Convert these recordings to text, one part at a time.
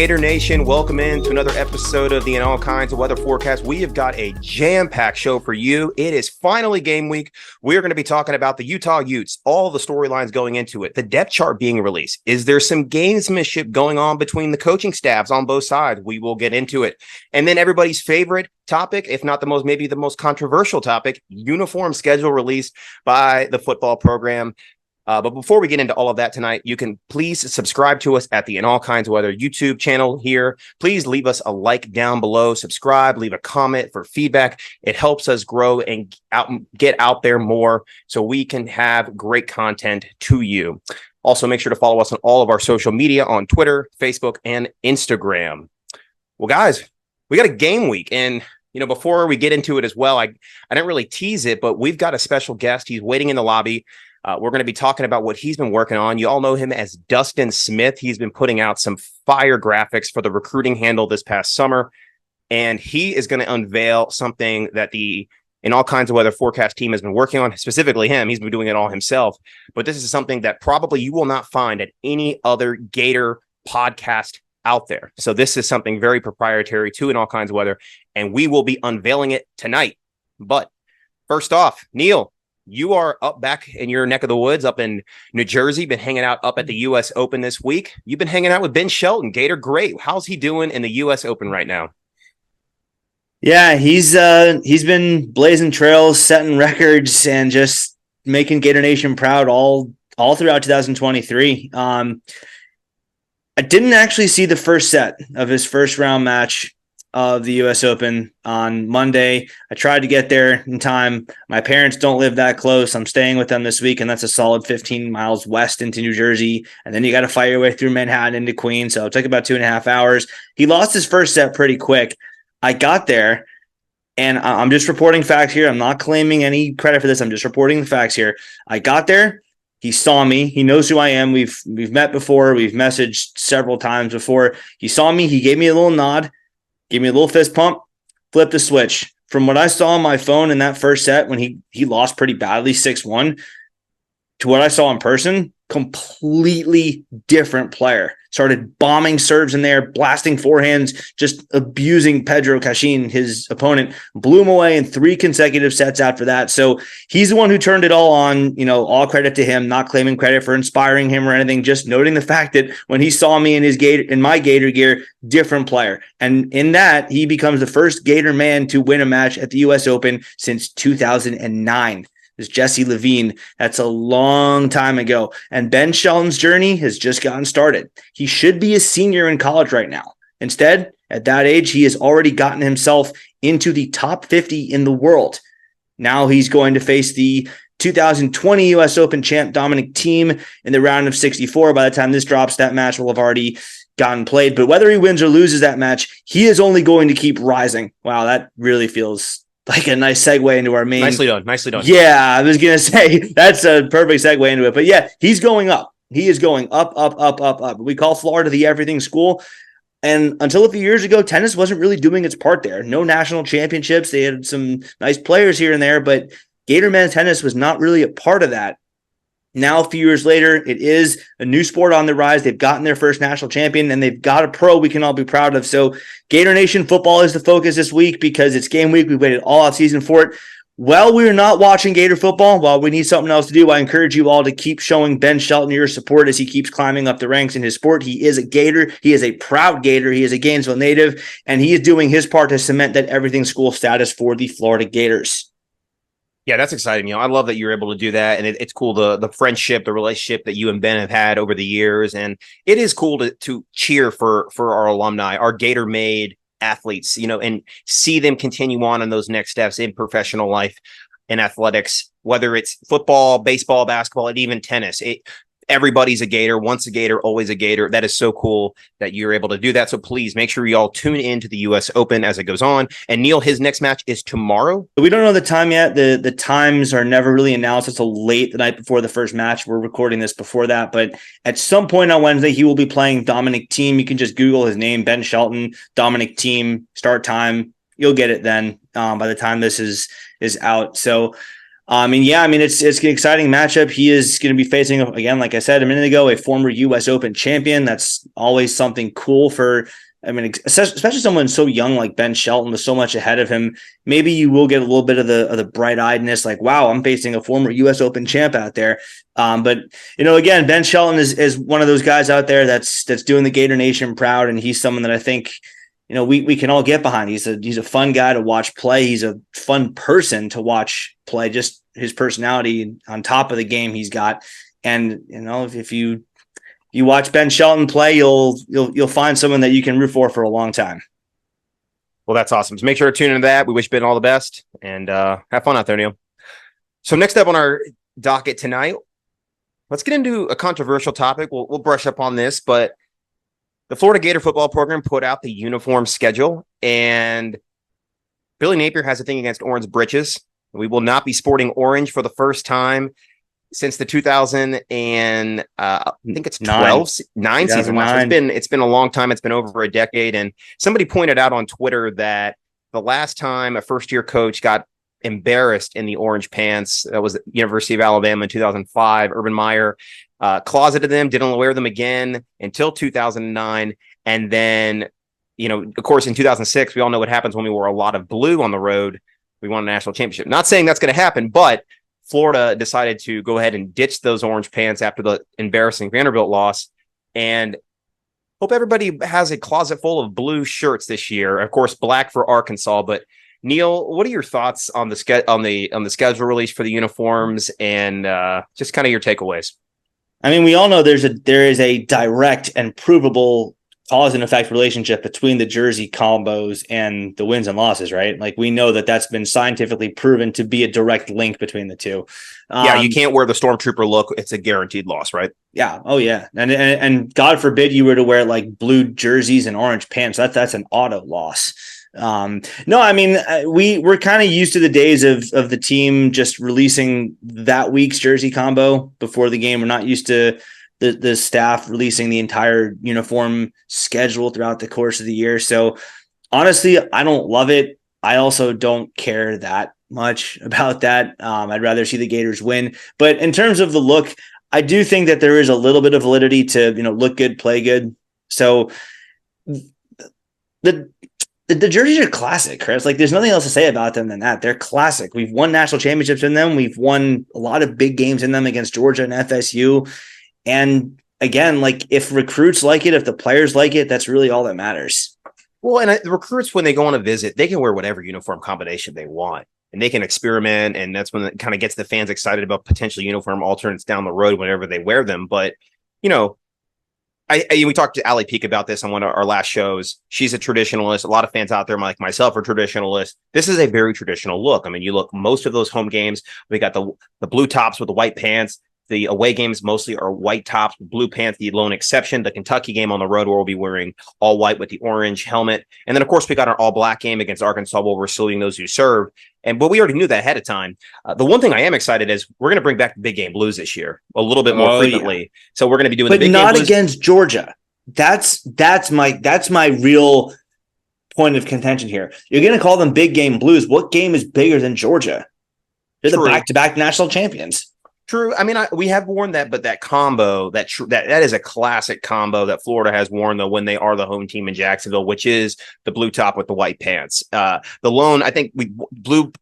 Gator Nation? Welcome in to another episode of the In All Kinds of Weather Forecast. We have got a jam-packed show for you. It is finally game week. We're going to be talking about the Utah Utes, all the storylines going into it, the depth chart being released. Is there some gamesmanship going on between the coaching staffs on both sides? We will get into it. And then everybody's favorite topic, if not the most, maybe the most controversial topic, uniform schedule released by the football program. But before we get into all of that tonight, you can please subscribe to us at the In All Kinds of Weather YouTube channel here. Please leave us a like down below, subscribe, leave a comment for feedback. It helps us grow and get out there more so we can have great content to you. Also, make sure to follow us on all of our social media on Twitter, Facebook, and Instagram. Well, guys, we got a game week. And before we get into it as well, I didn't really tease it, but we've got a special guest. He's waiting in the lobby. We're going to be talking about what he's been working on. You all know him as Dustin Smith. He's been putting out some fire graphics for the recruiting handle this past summer, and he is going to unveil something that the In All Kinds of Weather Forecast team has been working on, specifically him. He's been doing it all himself, but this is something that probably you will not find at any other Gator podcast out there. So this is something very proprietary to In All Kinds of Weather, and we will be unveiling it tonight. But first off, Neil, you are up back in your neck of the woods up in New Jersey, been hanging out up at the U.S. Open this week. You've been hanging out with Ben Shelton, Gator great. How's he doing in the U.S. Open right now? Yeah, he's been blazing trails, setting records, and just making Gator Nation proud all throughout 2023. I didn't actually see the first set of his first round match of the U.S. Open on Monday. I tried to get there in time. My parents don't live that close. I'm staying with them this week, and that's a solid 15 miles west into New Jersey. And then you got to fight your way through Manhattan into Queens. So it took about 2.5 hours. He lost his first set pretty quick. I got there, and I'm just reporting facts here. I'm not claiming any credit for this. I'm just reporting the facts here. I got there. He saw me. He knows who I am. We've met before. We've messaged several times before. He saw me. He gave me a little nod. Give me a little fist pump, flip the switch. From what I saw on my phone in that first set when he lost pretty badly, 6-1, to what I saw in person, completely different player. Started bombing serves in there, blasting forehands, just abusing Pedro Cachin, his opponent, blew him away in 3 consecutive sets after that. So he's the one who turned it all on, all credit to him, not claiming credit for inspiring him or anything, just noting the fact that when he saw me in my Gator gear, different player. And in that, he becomes the first Gator man to win a match at the U.S. Open since 2009. Is Jesse Levine. That's a long time ago. And Ben Shelton's journey has just gotten started. He should be a senior in college right now. Instead, at that age, he has already gotten himself into the top 50 in the world. Now he's going to face the 2020 U.S. Open champ Dominic Thiem in the round of 64. By the time this drops, that match will have already gotten played. But whether he wins or loses that match, he is only going to keep rising. Wow, that really feels like a nice segue into our main. Nicely done. Yeah, I was going to say that's a perfect segue into it. But yeah, he's going up. He is going up, up, up, up, up. We call Florida the everything school. And until a few years ago, tennis wasn't really doing its part there. No national championships. They had some nice players here and there, but Gator men's tennis was not really a part of that. Now, a few years later, it is a new sport on the rise. They've gotten their first national champion, and they've got a pro we can all be proud of. So Gator Nation football is the focus this week because it's game week. We've waited all off season for it. While we're not watching Gator football, while we need something else to do, I encourage you all to keep showing Ben Shelton your support as he keeps climbing up the ranks in his sport. He is a Gator. He is a proud Gator. He is a Gainesville native, and he is doing his part to cement that everything school status for the Florida Gators. Yeah, that's exciting. I love that you're able to do that. And it's cool, the friendship, the relationship that you and Ben have had over the years. And it is cool to cheer for our alumni, our Gator-made athletes, and see them continue on in those next steps in professional life and athletics, whether it's football, baseball, basketball, and even tennis. Everybody's a Gator. Once a Gator, always a Gator. That is so cool that you're able to do that. So please make sure you all tune in to the U.S. Open as it goes on. And Neil, his next match is tomorrow. We don't know the time yet. The times are never really announced until late the night before the first match. We're recording this before that. But at some point on Wednesday, he will be playing Dominic Thiem. You can just Google his name, Ben Shelton, Dominic Thiem, start time. You'll get it then by the time this is out. So It's an exciting matchup. He is going to be facing, again, like I said a minute ago, a former U.S. Open champion. That's always something cool for, especially someone so young like Ben Shelton with so much ahead of him. Maybe you will get a little bit of the bright-eyedness, like, wow, I'm facing a former U.S. Open champ out there. But again, Ben Shelton is one of those guys out there that's doing the Gator Nation proud, and he's someone that I think we can all get behind. He's a fun guy to watch play. He's a fun person to watch play. Just his personality on top of the game he's got. And if you watch Ben Shelton play, you'll find someone that you can root for a long time. Well, that's awesome. So make sure to tune into that. We wish Ben all the best, and have fun out there, Neil. So next up on our docket tonight, let's get into a controversial topic. We'll brush up on this, but the Florida Gator football program put out the uniform schedule, and Billy Napier has a thing against orange breeches. We will not be sporting orange for the first time since the 2000 and I think it's 9 season. It's been a long time. It's been over a decade. And somebody pointed out on Twitter that the last time a first-year coach got embarrassed in the orange pants, that was the University of Alabama in 2005. Urban Meyer closeted them, didn't wear them again until 2009. And then, of course, in 2006, we all know what happens when we wore a lot of blue on the road. We won a national championship. Not saying that's going to happen, but Florida decided to go ahead and ditch those orange pants after the embarrassing Vanderbilt loss. And hope everybody has a closet full of blue shirts this year. Of course, black for Arkansas. But Neil, what are your thoughts on the schedule release for the uniforms and just kind of your takeaways? We all know there is a direct and provable cause and effect relationship between the jersey combos and the wins and losses, right? Like, we know that's been scientifically proven to be a direct link between the two. You can't wear the Stormtrooper look. It's a guaranteed loss, right? Yeah. Oh yeah. And God forbid you were to wear like blue jerseys and orange pants. That's an auto loss. We're kind of used to the days of the team just releasing that week's jersey combo before the game. We're not used to the staff releasing the entire uniform schedule throughout the course of the year. So honestly, I don't love it. I also don't care that much about that. I'd rather see the Gators win. But in terms of the look, I do think that there is a little bit of validity to, look good, play good. So the jerseys are classic, Chris. Like, there's nothing else to say about them than that. They're classic. We've won national championships in them. We've won a lot of big games in them against Georgia and FSU. And again, like, if recruits like it, if the players like it, that's really all that matters. Well, and the recruits, when they go on a visit, they can wear whatever uniform combination they want, and they can experiment. And that's when it kind of gets the fans excited about potential uniform alternates down the road whenever they wear them. But, we talked to Ali Peak about this on one of our last shows. She's a traditionalist. A lot of fans out there, like myself, are traditionalists. This is a very traditional look. You look, most of those home games, we got the blue tops with the white pants. The away games mostly are white tops, blue pants, the lone exception. The Kentucky game on the road, where we'll be wearing all white with the orange helmet. And then, of course, we got our all black game against Arkansas, where we're saluting those who served. But we already knew that ahead of time. The one thing I am excited is we're going to bring back the big game blues this year a little bit more frequently. Yeah. So we're going to be doing the big game blues. But not against Georgia. That's my real point of contention here. You're going to call them big game blues. What game is bigger than Georgia? They're the back-to-back national champions. True. We have worn that, but that combo, that is a classic combo that Florida has worn, though, when they are the home team in Jacksonville, which is the blue top with the white pants. The lone, I think blue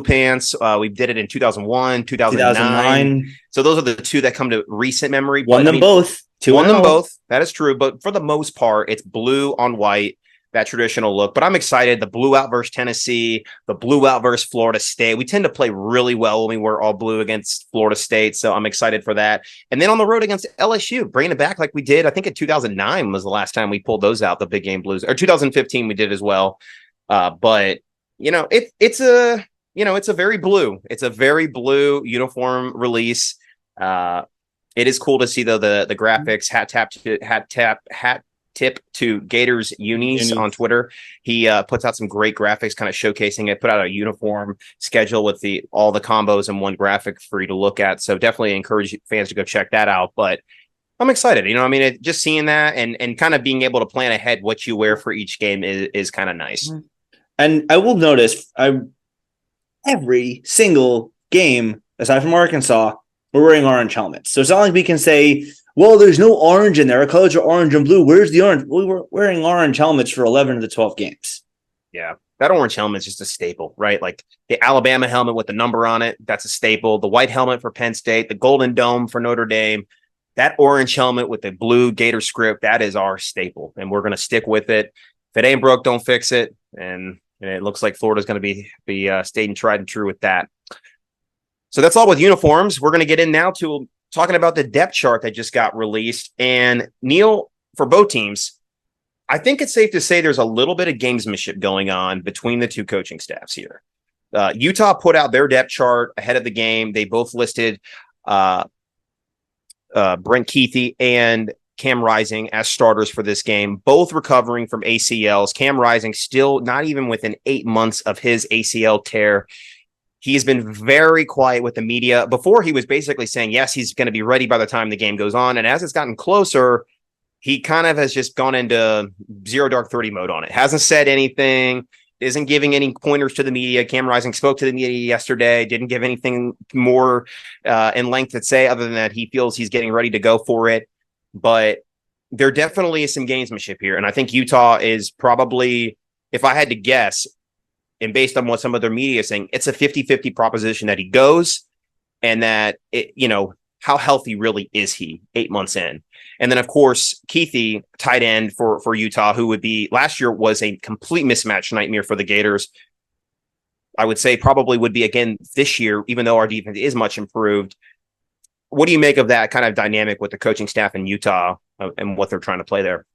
pants. We did it in 2001, 2009. So those are the two that come to recent memory. Won them both. Won them both. That is true. But for the most part, it's blue on white. That traditional look. But I'm excited. The blue out versus Tennessee, the blue out versus Florida State. We tend to play really well when we wear all blue against Florida State. So I'm excited for that. And then on the road against LSU, bringing it back like we did. I think in 2009 was the last time we pulled those out, the big game blues. Or 2015 we did as well. But it's a very blue. It's a very blue uniform release. It is cool to see though the graphics hat tip to Gators unis on Twitter. He puts out some great graphics kind of showcasing it, put out a uniform schedule with all the combos in one graphic for you to look at. So definitely encourage fans to go check that out. But I'm excited. Just seeing that and kind of being able to plan ahead what you wear for each game is kind of nice. And I will notice every single game aside from Arkansas, we're wearing orange helmets. So it's not like we can say, well, there's no orange in there. Our colors are orange and blue. Where's the orange? We were wearing orange helmets for 11 of the 12 games. Yeah. That orange helmet is just a staple, right? Like the Alabama helmet with the number on it, that's a staple. The white helmet for Penn State, the golden dome for Notre Dame, that orange helmet with the blue Gator script, that is our staple. And we're going to stick with it. If it ain't broke, don't fix it. And it looks like Florida's going to be staying tried and true with that. So that's all with uniforms. We're going to get in now to talking about the depth chart that just got released. And Neil, for both teams, I think it's safe to say there's a little bit of gamesmanship going on between the two coaching staffs here. Utah put out their depth chart ahead of the game. They both listed Brent Keithy and Cam Rising as starters for this game, both recovering from ACLs. Cam Rising still not even within 8 months of his ACL tear. He's been very quiet with the media. Before, he was basically saying, yes, he's going to be ready by the time the game goes on. And as it's gotten closer, he kind of has just gone into zero dark 30 mode on it. Hasn't said anything, isn't giving any pointers to the media. Cam Rising spoke to the media yesterday, didn't give anything more in length to say other than that he feels he's getting ready to go for it. But there definitely is some gamesmanship here. And I think Utah is probably, if I had to guess, and based on what some of their media is saying, it's a 50-50 proposition that he goes and that, how healthy really is he 8 months in? And then, of course, Keithy, tight end for Utah, who would be last year was a complete mismatch nightmare for the Gators. I would say probably would be again this year, even though our defense is much improved. What do you make of that kind of dynamic with the coaching staff in Utah and what they're trying to play there?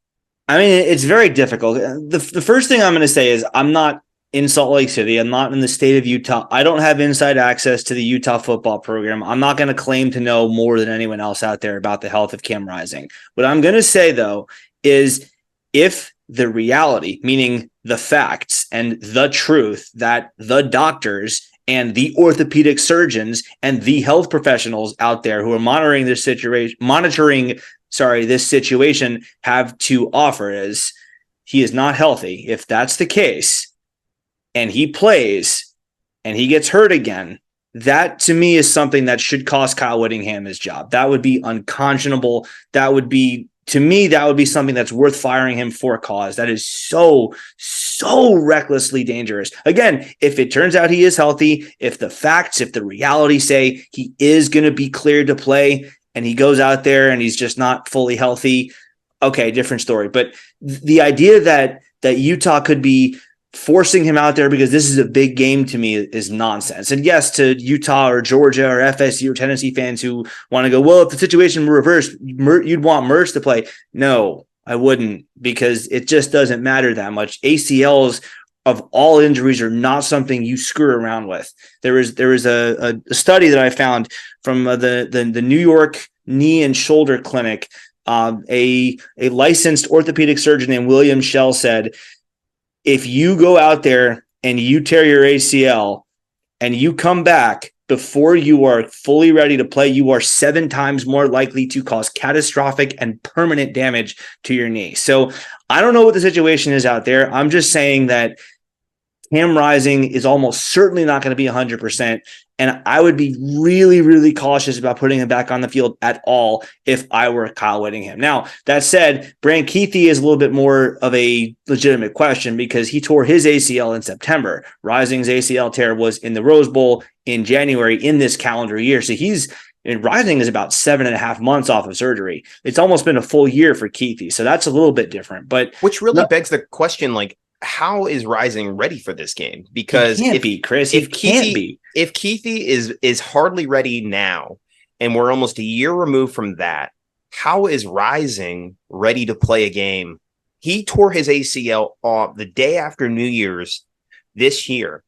I mean, it's very difficult. The first thing I'm going to say is I'm not in Salt Lake City. I'm not in the state of Utah. I don't have inside access to the Utah football program. I'm not going to claim to know more than anyone else out there about the health of Cam Rising. What I'm going to say, though, is if the reality, meaning the facts and the truth that the doctors and the orthopedic surgeons and the health professionals out there who are monitoring this situation have to offer is he is not healthy. If that's the case, and he plays and he gets hurt again, that to me is something that should cost Kyle Whittingham his job. That would be unconscionable. That would be something that's worth firing him for cause. That is so recklessly dangerous. Again, if it turns out he is healthy, if the reality say he is going to be cleared to play and he goes out there and he's just not fully healthy, okay, different story. But the idea that Utah could be forcing him out there because this is a big game to me is nonsense. And yes, to Utah or Georgia or FSU or Tennessee fans who want to go, well, if the situation were reversed, you'd want Mertz to play. No, I wouldn't, because it just doesn't matter that much. ACLs of all injuries are not something you screw around with. There is a study that I found from the New York Knee and Shoulder Clinic. A licensed orthopedic surgeon named William Shell said, if you go out there and you tear your ACL and you come back before you are fully ready to play, you are 7 times more likely to cause catastrophic and permanent damage to your knee. So I don't know what the situation is out there. I'm just saying that Cam Rising is almost certainly not going to be 100%. And I would be really, really cautious about putting him back on the field at all if I were Kyle Whittingham. Now, that said, Brant Keithy is a little bit more of a legitimate question because he tore his ACL in September. Rising's ACL tear was in the Rose Bowl in January in this calendar year. So Rising is about 7.5 months off of surgery. It's almost been a full year for Keithy. So that's a little bit different. But which really begs the question, like, how is Rising ready for this game? Because if Keithy is hardly ready now, and we're almost a year removed from that, how is Rising ready to play a game? He tore his ACL off the day after New Year's this year.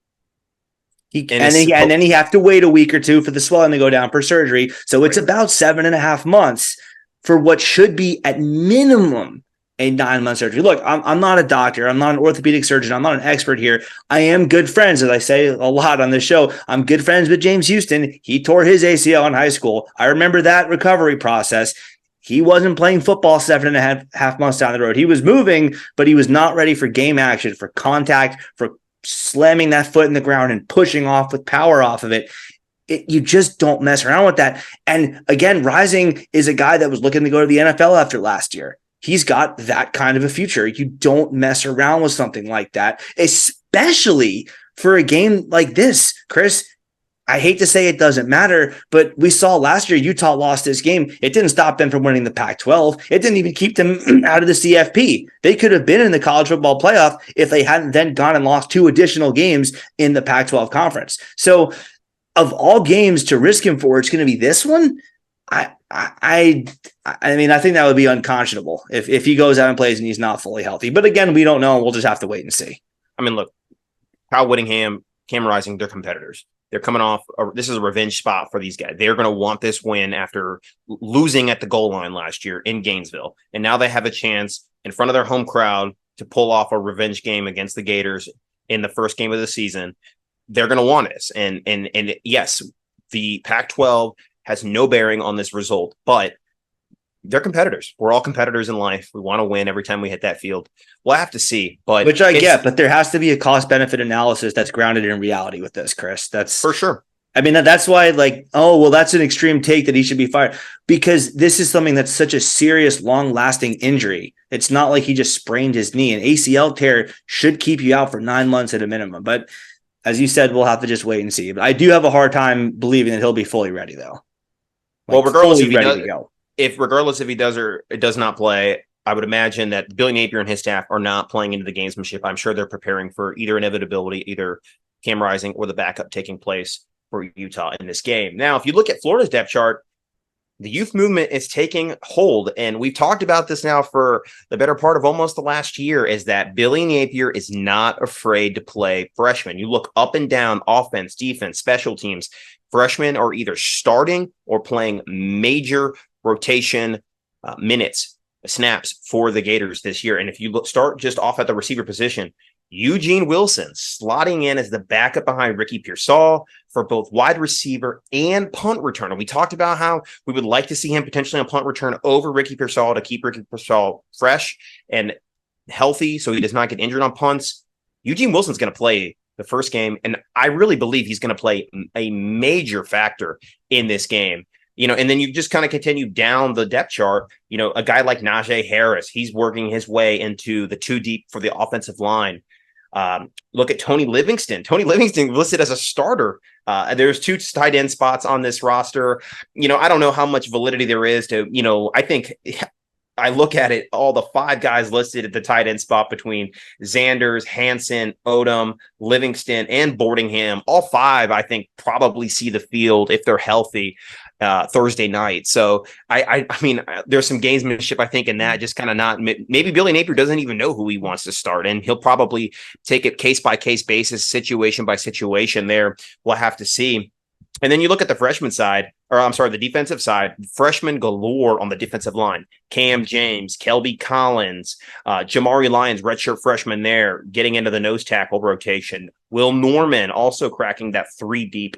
And then he have to wait a week or two for the swelling to go down for surgery. So it's about 7.5 months for what should be at minimum a 9-month surgery. Look, I'm not a doctor. I'm not an orthopedic surgeon. I'm not an expert here. I am good friends, as I say a lot on this show. I'm good friends with James Houston. He tore his ACL in high school. I remember that recovery process. He wasn't playing football 7.5 months down the road. He was moving, but he was not ready for game action, for contact, for slamming that foot in the ground and pushing off with power off of it. You just don't mess around with that. And again, Rising is a guy that was looking to go to the NFL after last year. He's got that kind of a future. You don't mess around with something like that, especially for a game like this, Chris. I hate to say it doesn't matter, but we saw last year Utah lost this game. It didn't stop them from winning the Pac-12. It didn't even keep them out of the CFP. They could have been in the college football playoff if they hadn't then gone and lost 2 additional games in the Pac-12 conference. So of all games to risk him for, it's going to be this one. I mean, I think that would be unconscionable if he goes out and plays and he's not fully healthy. But again, we don't know. We'll just have to wait and see. I mean, look, Kyle Whittingham, Cam Rising, they're competitors. They're coming off. This is a revenge spot for these guys. They're going to want this win after losing at the goal line last year in Gainesville. And now they have a chance in front of their home crowd to pull off a revenge game against the Gators in the first game of the season. They're going to want this. And yes, the Pac-12 has no bearing on this result, but they're competitors. We're all competitors in life. We want to win every time we hit that field. We'll have to see, but which I get, but there has to be a cost benefit analysis that's grounded in reality with this, Chris. That's for sure. I mean, that's why, like, oh, well, that's an extreme take that he should be fired, because this is something that's such a serious, long-lasting injury. It's not like he just sprained his knee. An ACL tear should keep you out for 9 months at a minimum. But as you said, we'll have to just wait and see. But I do have a hard time believing that he'll be fully ready, though. Well, regardless if he does or does not play, I would imagine that Billy Napier and his staff are not playing into the gamesmanship. I'm sure they're preparing for either inevitability, either Cam Rising or the backup taking place for Utah in this game. Now, if you look at Florida's depth chart, the youth movement is taking hold. And we've talked about this now for the better part of almost the last year, is that Billy Napier is not afraid to play freshmen. You look up and down, offense, defense, special teams. Freshmen are either starting or playing major rotation minutes, snaps for the Gators this year. And if you start just off at the receiver position, Eugene Wilson slotting in as the backup behind Ricky Pearsall for both wide receiver and punt returner. We talked about how we would like to see him potentially on punt return over Ricky Pearsall to keep Ricky Pearsall fresh and healthy so he does not get injured on punts. Eugene Wilson's going to play the first game, and I really believe he's going to play a major factor in this game. And then you just kind of continue down the depth chart. A guy like Najee Harris, he's working his way into the 2 deep for the offensive line. Look at Tony Livingston. Tony Livingston listed as a starter. There's 2 tight end spots on this roster. I don't know how much validity there is to, I think I look at it, all the 5 guys listed at the tight end spot between Zanders, Hansen, Odom, Livingston, and Boardingham. All 5, I think, probably see the field if they're healthy Thursday night. So I mean, there's some gamesmanship, I think, in that. Just kind of not. Maybe Billy Napier doesn't even know who he wants to start, and he'll probably take it case by case basis, situation by situation. There, we'll have to see. And then you look at the freshman side, the defensive side, freshmen galore on the defensive line. Cam James, Kelby Collins, Jamari Lyons, redshirt freshman there, getting into the nose tackle rotation. Will Norman also cracking that 3 deep.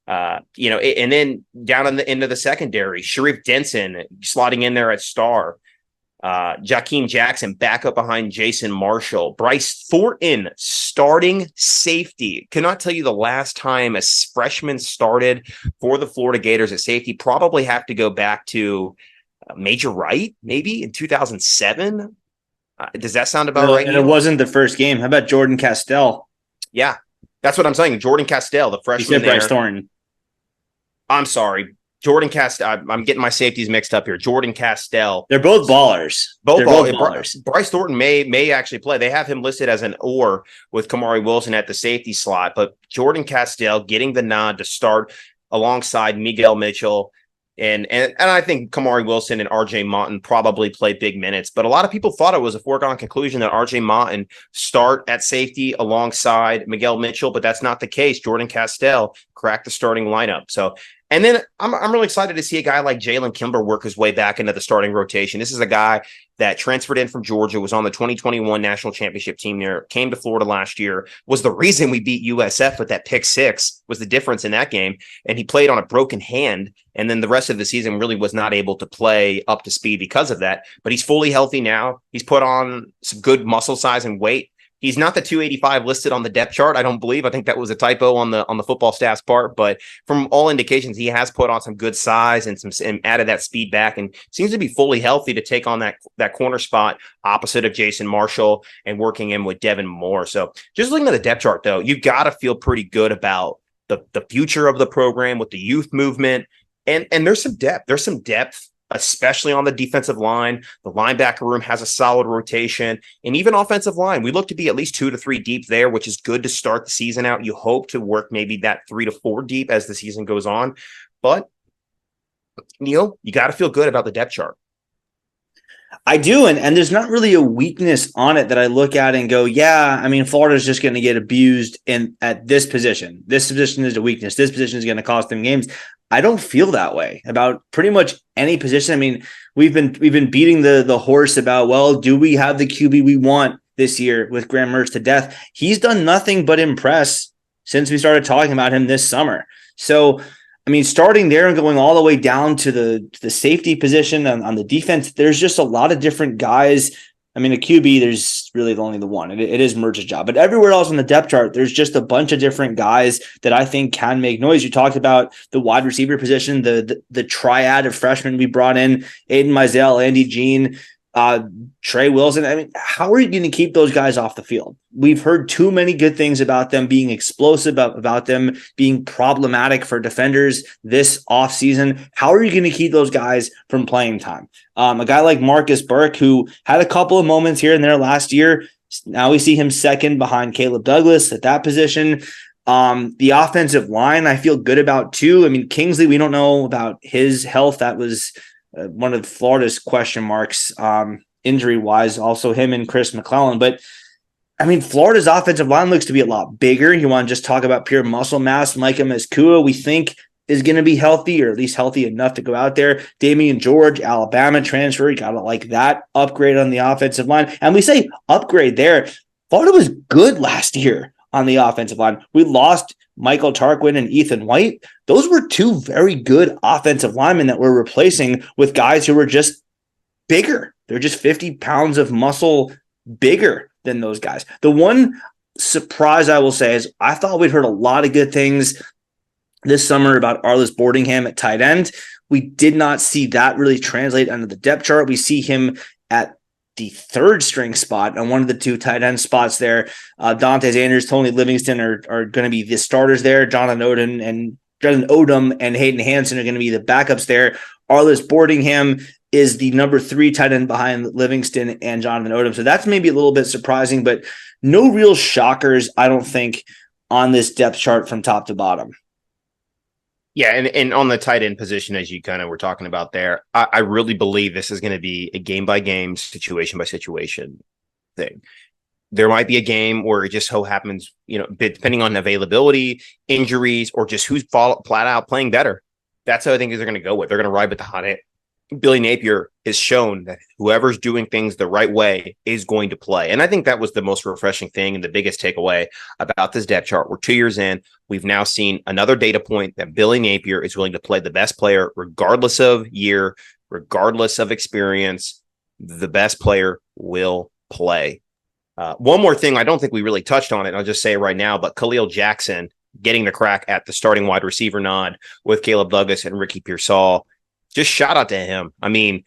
And then down on the end of the secondary, Sharif Denson slotting in there at star. Jakeem Jackson back up behind Jason Marshall. Bryce Thornton starting safety. Cannot tell you the last time a freshman started for the Florida Gators at safety. Probably have to go back to Major Wright, maybe in 2007. Does that sound about right? And it wasn't the first game. How about Jordan Castell? Yeah, that's what I'm saying. Jordan Castell, the freshman. You said Bryce Thornton. I'm sorry. Jordan Castell. I'm getting my safeties mixed up here. Jordan Castell. They're both ballers. Both ballers. Bryce Thornton may actually play. They have him listed as an or with Kamari Wilson at the safety slot, but Jordan Castell getting the nod to start alongside Miguel Mitchell. And I think Kamari Wilson and RJ Martin probably play big minutes, but a lot of people thought it was a foregone conclusion that RJ Martin start at safety alongside Miguel Mitchell, but that's not the case. Jordan Castell cracked the starting lineup. So, and then I'm really excited to see a guy like Jalen Kimber work his way back into the starting rotation. This is a guy that transferred in from Georgia, was on the 2021 national championship team there, came to Florida last year, was the reason we beat USF with that pick 6, was the difference in that game. And he played on a broken hand. And then the rest of the season really was not able to play up to speed because of that. But he's fully healthy now. He's put on some good muscle size and weight. He's not the 285 listed on the depth chart, I don't believe. I think that was a typo on the football staff's part, but from all indications, he has put on some good size and added that speed back and seems to be fully healthy to take on that corner spot opposite of Jason Marshall and working in with Devin Moore. So just looking at the depth chart, though, you've got to feel pretty good about the future of the program with the youth movement. And there's some depth. There's some depth, especially on the defensive line. The linebacker room has a solid rotation, and even offensive line. We look to be at least 2 to 3 deep there, which is good to start the season out. You hope to work maybe that 3 to 4 deep as the season goes on. But, Neil, you got to feel good about the depth chart. I do, and there's not really a weakness on it that I look at and go, yeah, I mean, Florida's just going to get abused at this position. This position is a weakness. This position is going to cost them games. I don't feel that way about pretty much any position. I mean, we've been beating the horse about, well, do we have the QB we want this year with Graham Mertz to death? He's done nothing but impress since we started talking about him this summer. So, I mean, starting there and going all the way down to the safety position on the defense, there's just a lot of different guys. I mean, a QB, there's really only the one. It is Mertz's job. But everywhere else on the depth chart, there's just a bunch of different guys that I think can make noise. You talked about the wide receiver position, the triad of freshmen we brought in, Aiden Mizell, Andy Jean, Trey Wilson. I mean, how are you going to keep those guys off the field? We've heard too many good things about them being explosive, about them being problematic for defenders this offseason. How are you going to keep those guys from playing time? A guy like Marcus Burke, who had a couple of moments here and there last year. Now we see him second behind Caleb Douglas at that position. The offensive line, I feel good about too. I mean, Kingsley, we don't know about his health. That was one of Florida's question marks, injury-wise, also him and Chris McClellan. But, I mean, Florida's offensive line looks to be a lot bigger. You want to just talk about pure muscle mass. Micah Meskua, we think, is going to be healthy, or at least healthy enough to go out there. Damian George, Alabama transfer. You got to like that upgrade on the offensive line. And we say upgrade there. Florida was good last year on the offensive line. We lost Michael Tarquin and Ethan White. Those were two very good offensive linemen that we're replacing with guys who were just bigger. They're just 50 pounds of muscle bigger than those guys. The one surprise I will say is I thought we'd heard a lot of good things this summer about Arliss Boardingham at tight end. We did not see that really translate onto the depth chart. We see him at the third string spot on one of the two tight end spots there. Dante Sanders, Tony Livingston are going to be the starters there. Jonathan Odom and Hayden Hansen are going to be the backups there. Arliss Boardingham is the number 3 tight end behind Livingston and Jonathan Odom. So that's maybe a little bit surprising, but no real shockers, I don't think, on this depth chart from top to bottom. Yeah, and on the tight end position, as you kind of were talking about there, I really believe this is going to be a game-by-game, situation-by-situation thing. There might be a game where it just so happens, depending on availability, injuries, or just who's flat out playing better. That's how I think they're going to go with. They're going to ride with the hot hand. Billy Napier has shown that whoever's doing things the right way is going to play. And I think that was the most refreshing thing and the biggest takeaway about this depth chart. We're 2 years in. We've now seen another data point that Billy Napier is willing to play the best player, regardless of year, regardless of experience. The best player will play. One more thing, I don't think we really touched on it. I'll just say it right now, but Khalil Jackson getting the crack at the starting wide receiver nod with Caleb Douglas and Ricky Pearsall. Just shout out to him. I mean,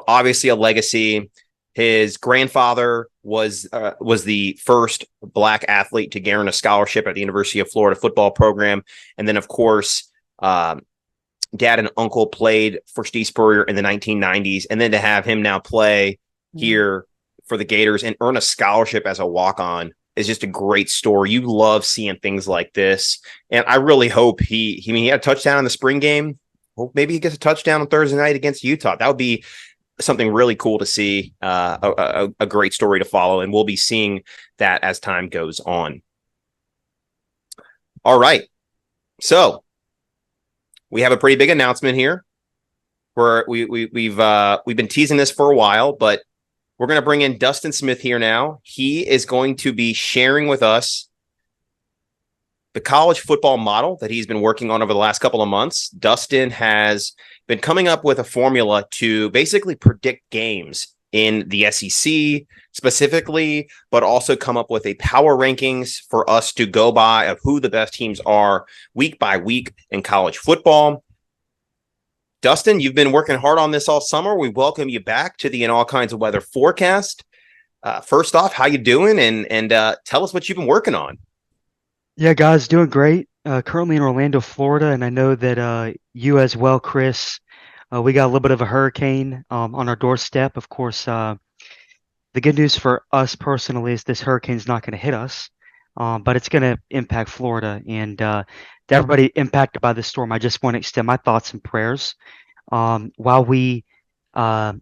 obviously a legacy. His grandfather was the first Black athlete to guarantee a scholarship at the University of Florida football program. And then, of course, dad and uncle played for Steve Spurrier in the 1990s. And then to have him now play here for the Gators and earn a scholarship as a walk-on is just a great story. You love seeing things like this. And I really hope he had a touchdown in the spring game. Well, maybe he gets a touchdown on Thursday night against Utah. That would be something really cool to see, a great story to follow, and we'll be seeing that as time goes on. All right. So we have a pretty big announcement here. We've been teasing this for a while, but we're going to bring in Dustin Smith here now. He is going to be sharing with us the college football model that he's been working on over the last couple of months. Dustin has been coming up with a formula to basically predict games in the SEC specifically, but also come up with a power rankings for us to go by of who the best teams are week by week in college football. Dustin, you've been working hard on this all summer. We welcome you back to the In All Kinds of Weather forecast. First off, how you doing? And tell us what you've been working on. Yeah, guys, doing great. Currently in Orlando, Florida, and I know that you as well, Chris. We got a little bit of a hurricane on our doorstep. Of course, the good news for us personally is this hurricane's not going to hit us, but it's going to impact Florida. And to everybody impacted by this storm, I just want to extend my thoughts and prayers. While we while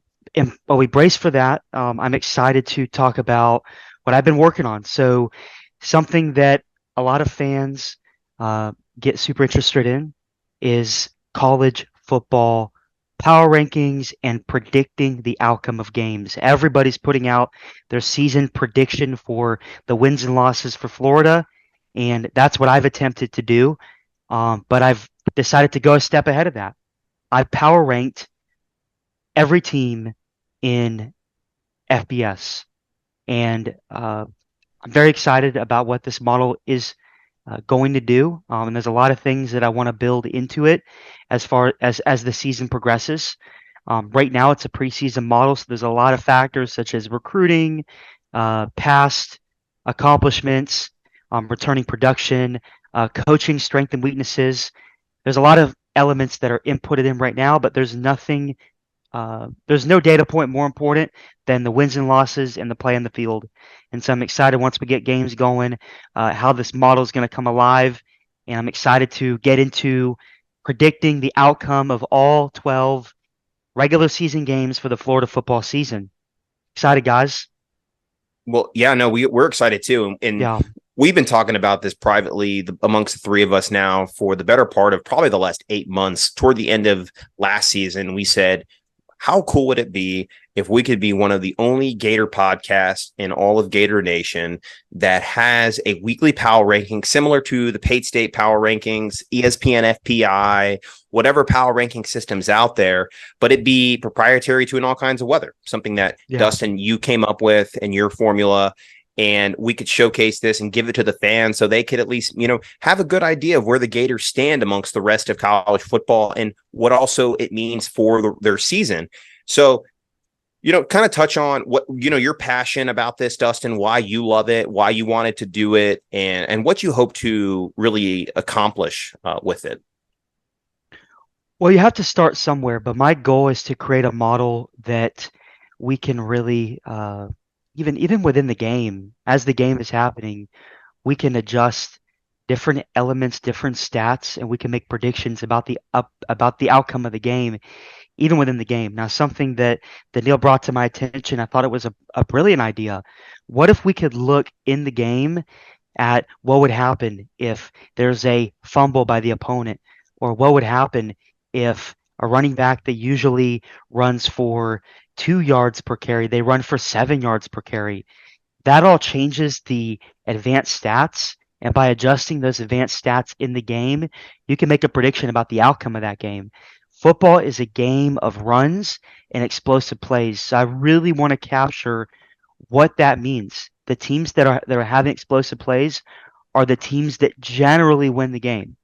we brace for that, I'm excited to talk about what I've been working on. So something that a lot of fans get super interested in is college football power rankings and predicting the outcome of games. Everybody's putting out their season prediction for the wins and losses for Florida, and that's what I've attempted to do. But I've decided to go a step ahead of that. I've power ranked every team in FBS, and I'm very excited about what this model is going to do. And there's a lot of things that I want to build into it as far as the season progresses. Right now, it's a preseason model, so there's a lot of factors such as recruiting, past accomplishments, returning production, coaching strength and weaknesses. There's a lot of elements that are inputted in right now, but there's nothing. There's no data point more important than the wins and losses and the play on the field. And so I'm excited once we get games going, how this model is going to come alive. And I'm excited to get into predicting the outcome of all 12 regular season games for the Florida football season. Excited, guys. Well, yeah, no, we're excited too. And Yeah. we've been talking about this privately amongst the three of us now for the better part of probably the last 8 months. Toward the end of last season, we said, how cool would it be if we could be one of the only Gator podcasts in all of Gator Nation that has a weekly power ranking similar to the Pate State power rankings, ESPN FPI, whatever power ranking systems out there, but it be proprietary to In All Kinds of Weather, something that Dustin, you came up with in your formula. And we could showcase this and give it to the fans so they could at least, have a good idea of where the Gators stand amongst the rest of college football and what also it means for their season. So, kind of touch on what, your passion about this, Dustin, why you love it, why you wanted to do it, and what you hope to really accomplish with it. Well, you have to start somewhere, but my goal is to create a model that we can really even within the game, as the game is happening, we can adjust different elements, different stats, and we can make predictions about the outcome of the game, even within the game. Now, something that Neil brought to my attention, I thought it was a brilliant idea. What if we could look in the game at what would happen if there's a fumble by the opponent, or what would happen if a running back that usually runs for 2 yards per carry, they run for 7 yards per carry. That all changes the advanced stats. And by adjusting those advanced stats in the game, you can make a prediction about the outcome of that game. Football is a game of runs and explosive plays. So I really want to capture what that means. The teams that are having explosive plays are the teams that generally win the game.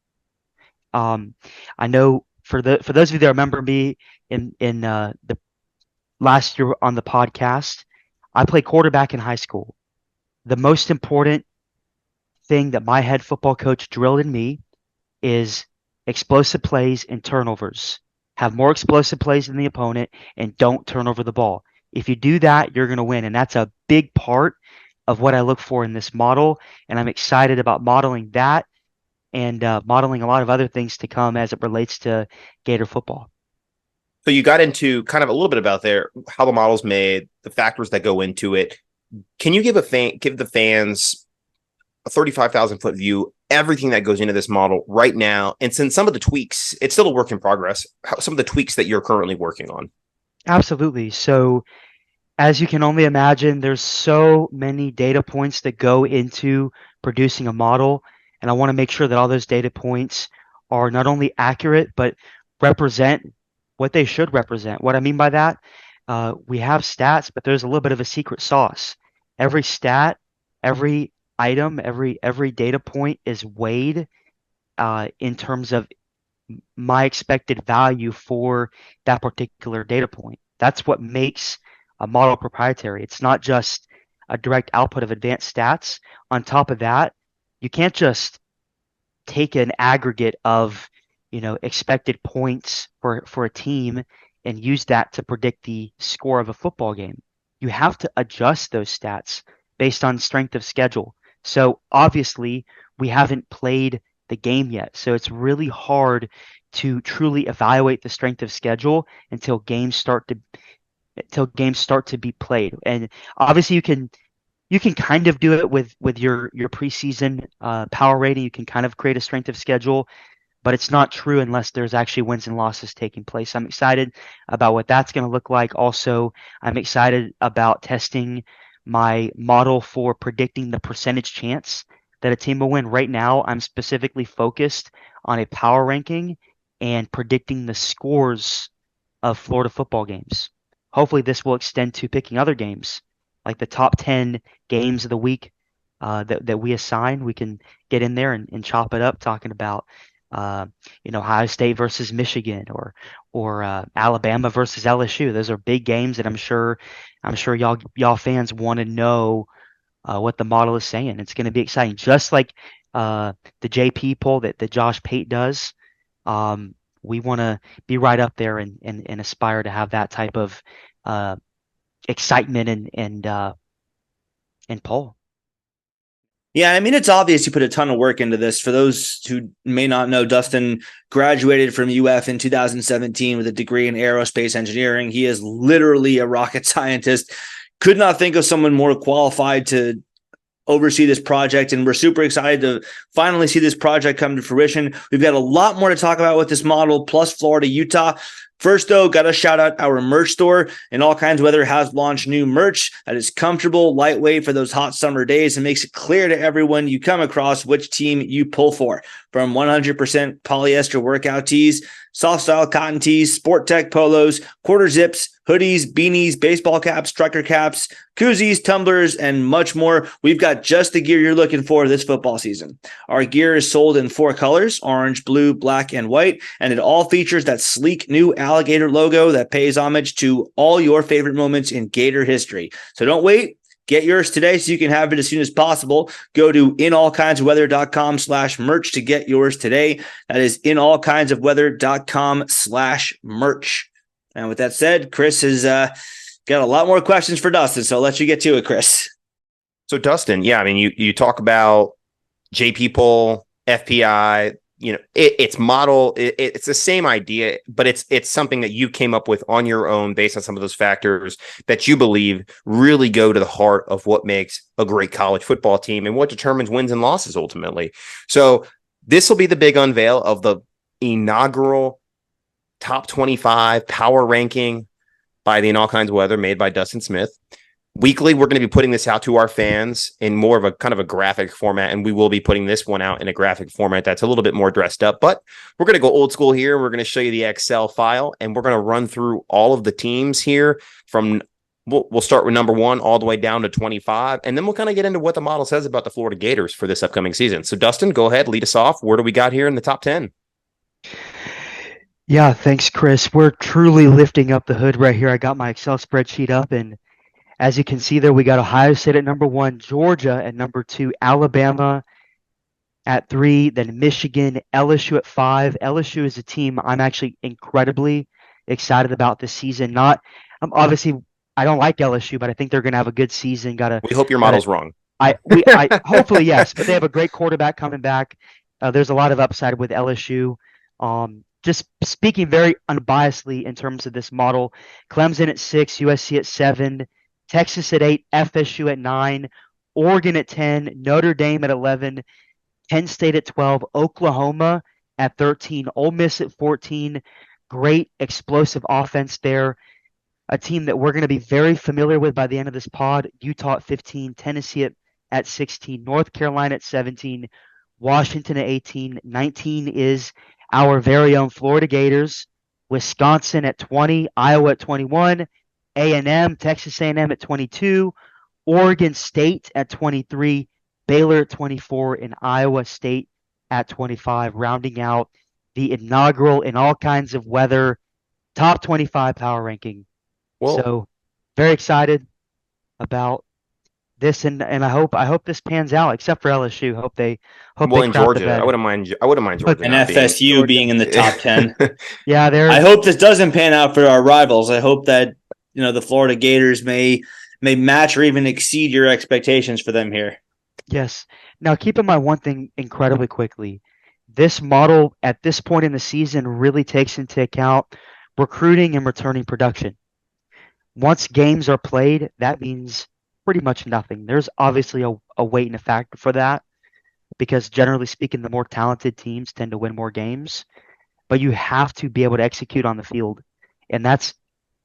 I know for those of you that remember me in the last year on the podcast, I played quarterback in high school. The most important thing that my head football coach drilled in me is explosive plays and turnovers. Have more explosive plays than the opponent and don't turn over the ball. If you do that, you're going to win. And that's a big part of what I look for in this model. And I'm excited about modeling that and modeling a lot of other things to come as it relates to Gator football. So you got into kind of a little bit about there, how the model's made, the factors that go into it. Can you give the fans a 35,000 foot view, everything that goes into this model right now? And since some of the tweaks, it's still a work in progress, some of the tweaks that you're currently working on. Absolutely. So as you can only imagine, there's so many data points that go into producing a model. And I want to make sure that all those data points are not only accurate, but represent what they should represent. What I mean by that, we have stats, but there's a little bit of a secret sauce. Every stat, every item, every data point is weighed in terms of my expected value for that particular data point. That's what makes a model proprietary. It's not just a direct output of advanced stats. On top of that, you can't just take an aggregate of, expected points for a team and use that to predict the score of a football game. You have to adjust those stats based on strength of schedule. So obviously, we haven't played the game yet. So it's really hard to truly evaluate the strength of schedule until games start to be played. And obviously you can kind of do it with your preseason power rating. You can kind of create a strength of schedule, but it's not true unless there's actually wins and losses taking place. I'm excited about what that's going to look like. Also, I'm excited about testing my model for predicting the percentage chance that a team will win. Right now, I'm specifically focused on a power ranking and predicting the scores of Florida football games. Hopefully, this will extend to picking other games, like the top 10 games of the week that we assign. We can get in there and chop it up, talking about Ohio State versus Michigan or Alabama versus LSU. Those are big games that I'm sure y'all fans want to know what the model is saying. It's going to be exciting, just like the JP poll that Josh Pate does. We want to be right up there and aspire to have that type of excitement and poll. Yeah, I mean, it's obvious you put a ton of work into this. For those who may not know, Dustin graduated from UF in 2017 with a degree in aerospace engineering. He is literally a rocket scientist. Could not think of someone more qualified to oversee this project, and we're super excited to finally see this project come to fruition. We've got a lot more to talk about with this model, plus Florida, Utah. First, though, got to shout out our merch store. And All Kinds of Weather has launched new merch that is comfortable, lightweight for those hot summer days, and makes it clear to everyone you come across which team you pull for. From 100% polyester workout tees, soft style cotton tees, sport tech polos, quarter zips, hoodies, beanies, baseball caps, trucker caps, koozies, tumblers, and much more. We've got just the gear you're looking for this football season. Our gear is sold in 4 colors, orange, blue, black, and white, and it all features that sleek new alligator logo that pays homage to all your favorite moments in Gator history. So don't wait. Get yours today so you can have it as soon as possible. Go to inallkindsofweather.com/merch to get yours today. That is inallkindsofweather.com/merch. And with that said, Chris has got a lot more questions for Dustin, so I'll let you get to it, Chris. So Dustin, yeah, I mean, you talk about JP poll, FPI, it's model, it's the same idea, but it's something that you came up with on your own based on some of those factors that you believe really go to the heart of what makes a great college football team and what determines wins and losses ultimately. So this will be the big unveil of the inaugural top 25 power ranking by the In All Kinds of Weather, made by Dustin Smith. Weekly, we're going to be putting this out to our fans in more of a kind of a graphic format, and we will be putting this one out in a graphic format that's a little bit more dressed up. But we're going to go old school here. We're going to show you the Excel file, and we're going to run through all of the teams here from we'll start with number 1 all the way down to 25, and then we'll kind of get into what the model says about the Florida Gators for this upcoming season. So, Dustin, go ahead, lead us off. Where do we got here in the top 10? Yeah, thanks, Chris. We're truly lifting up the hood right here. I got my Excel spreadsheet up, and as you can see there, we got Ohio State at number 1, Georgia at number 2, Alabama at 3, then Michigan, LSU at 5. LSU is a team I'm actually incredibly excited about this season. Not obviously, I don't like LSU, but I think they're going to have a good season. We hope your model's wrong. I hopefully yes, but they have a great quarterback coming back. There's a lot of upside with LSU. Just speaking very unbiasedly in terms of this model, Clemson at 6, USC at 7, Texas at 8, FSU at 9, Oregon at 10, Notre Dame at 11, Penn State at 12, Oklahoma at 13, Ole Miss at 14. Great explosive offense there. A team that we're going to be very familiar with by the end of this pod, Utah at 15, Tennessee at 16, North Carolina at 17, Washington at 18. 19 is our very own Florida Gators, Wisconsin at 20, Iowa at 21, A&M, Texas A&M at 22, Oregon State at 23, Baylor at 24, and Iowa State at 25, rounding out the inaugural in all kinds of weather top 25 power ranking. Well, So very excited about this, and I hope this pans out. Except for LSU, hope they in crap the Georgia, bed. I wouldn't mind Georgia And not being. FSU being in the top 10. Yeah, I hope this doesn't pan out for our rivals. I hope that the Florida Gators may match or even exceed your expectations for them here. Yes. Now keep in mind one thing incredibly quickly. This model at this point in the season really takes into account recruiting and returning production. Once games are played, that means pretty much nothing. There's obviously a weight and a factor for that because generally speaking, the more talented teams tend to win more games, but you have to be able to execute on the field. And that's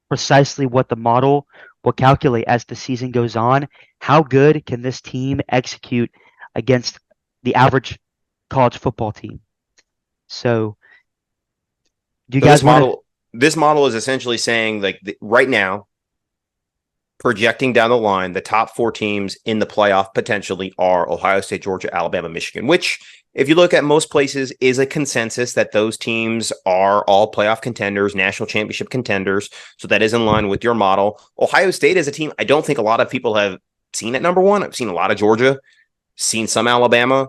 precisely what the model will calculate as the season goes on. How good can this team execute against the average college football team? So, do you guys want to? This model is essentially saying, like, right now, projecting down the line, the top 4 teams in the playoff potentially are Ohio State, Georgia, Alabama, Michigan, which, if you look at most places, is a consensus that those teams are all playoff contenders, national championship contenders. So that is in line with your model. Ohio State is a team I don't think a lot of people have seen at number 1. I've seen a lot of Georgia, seen some Alabama,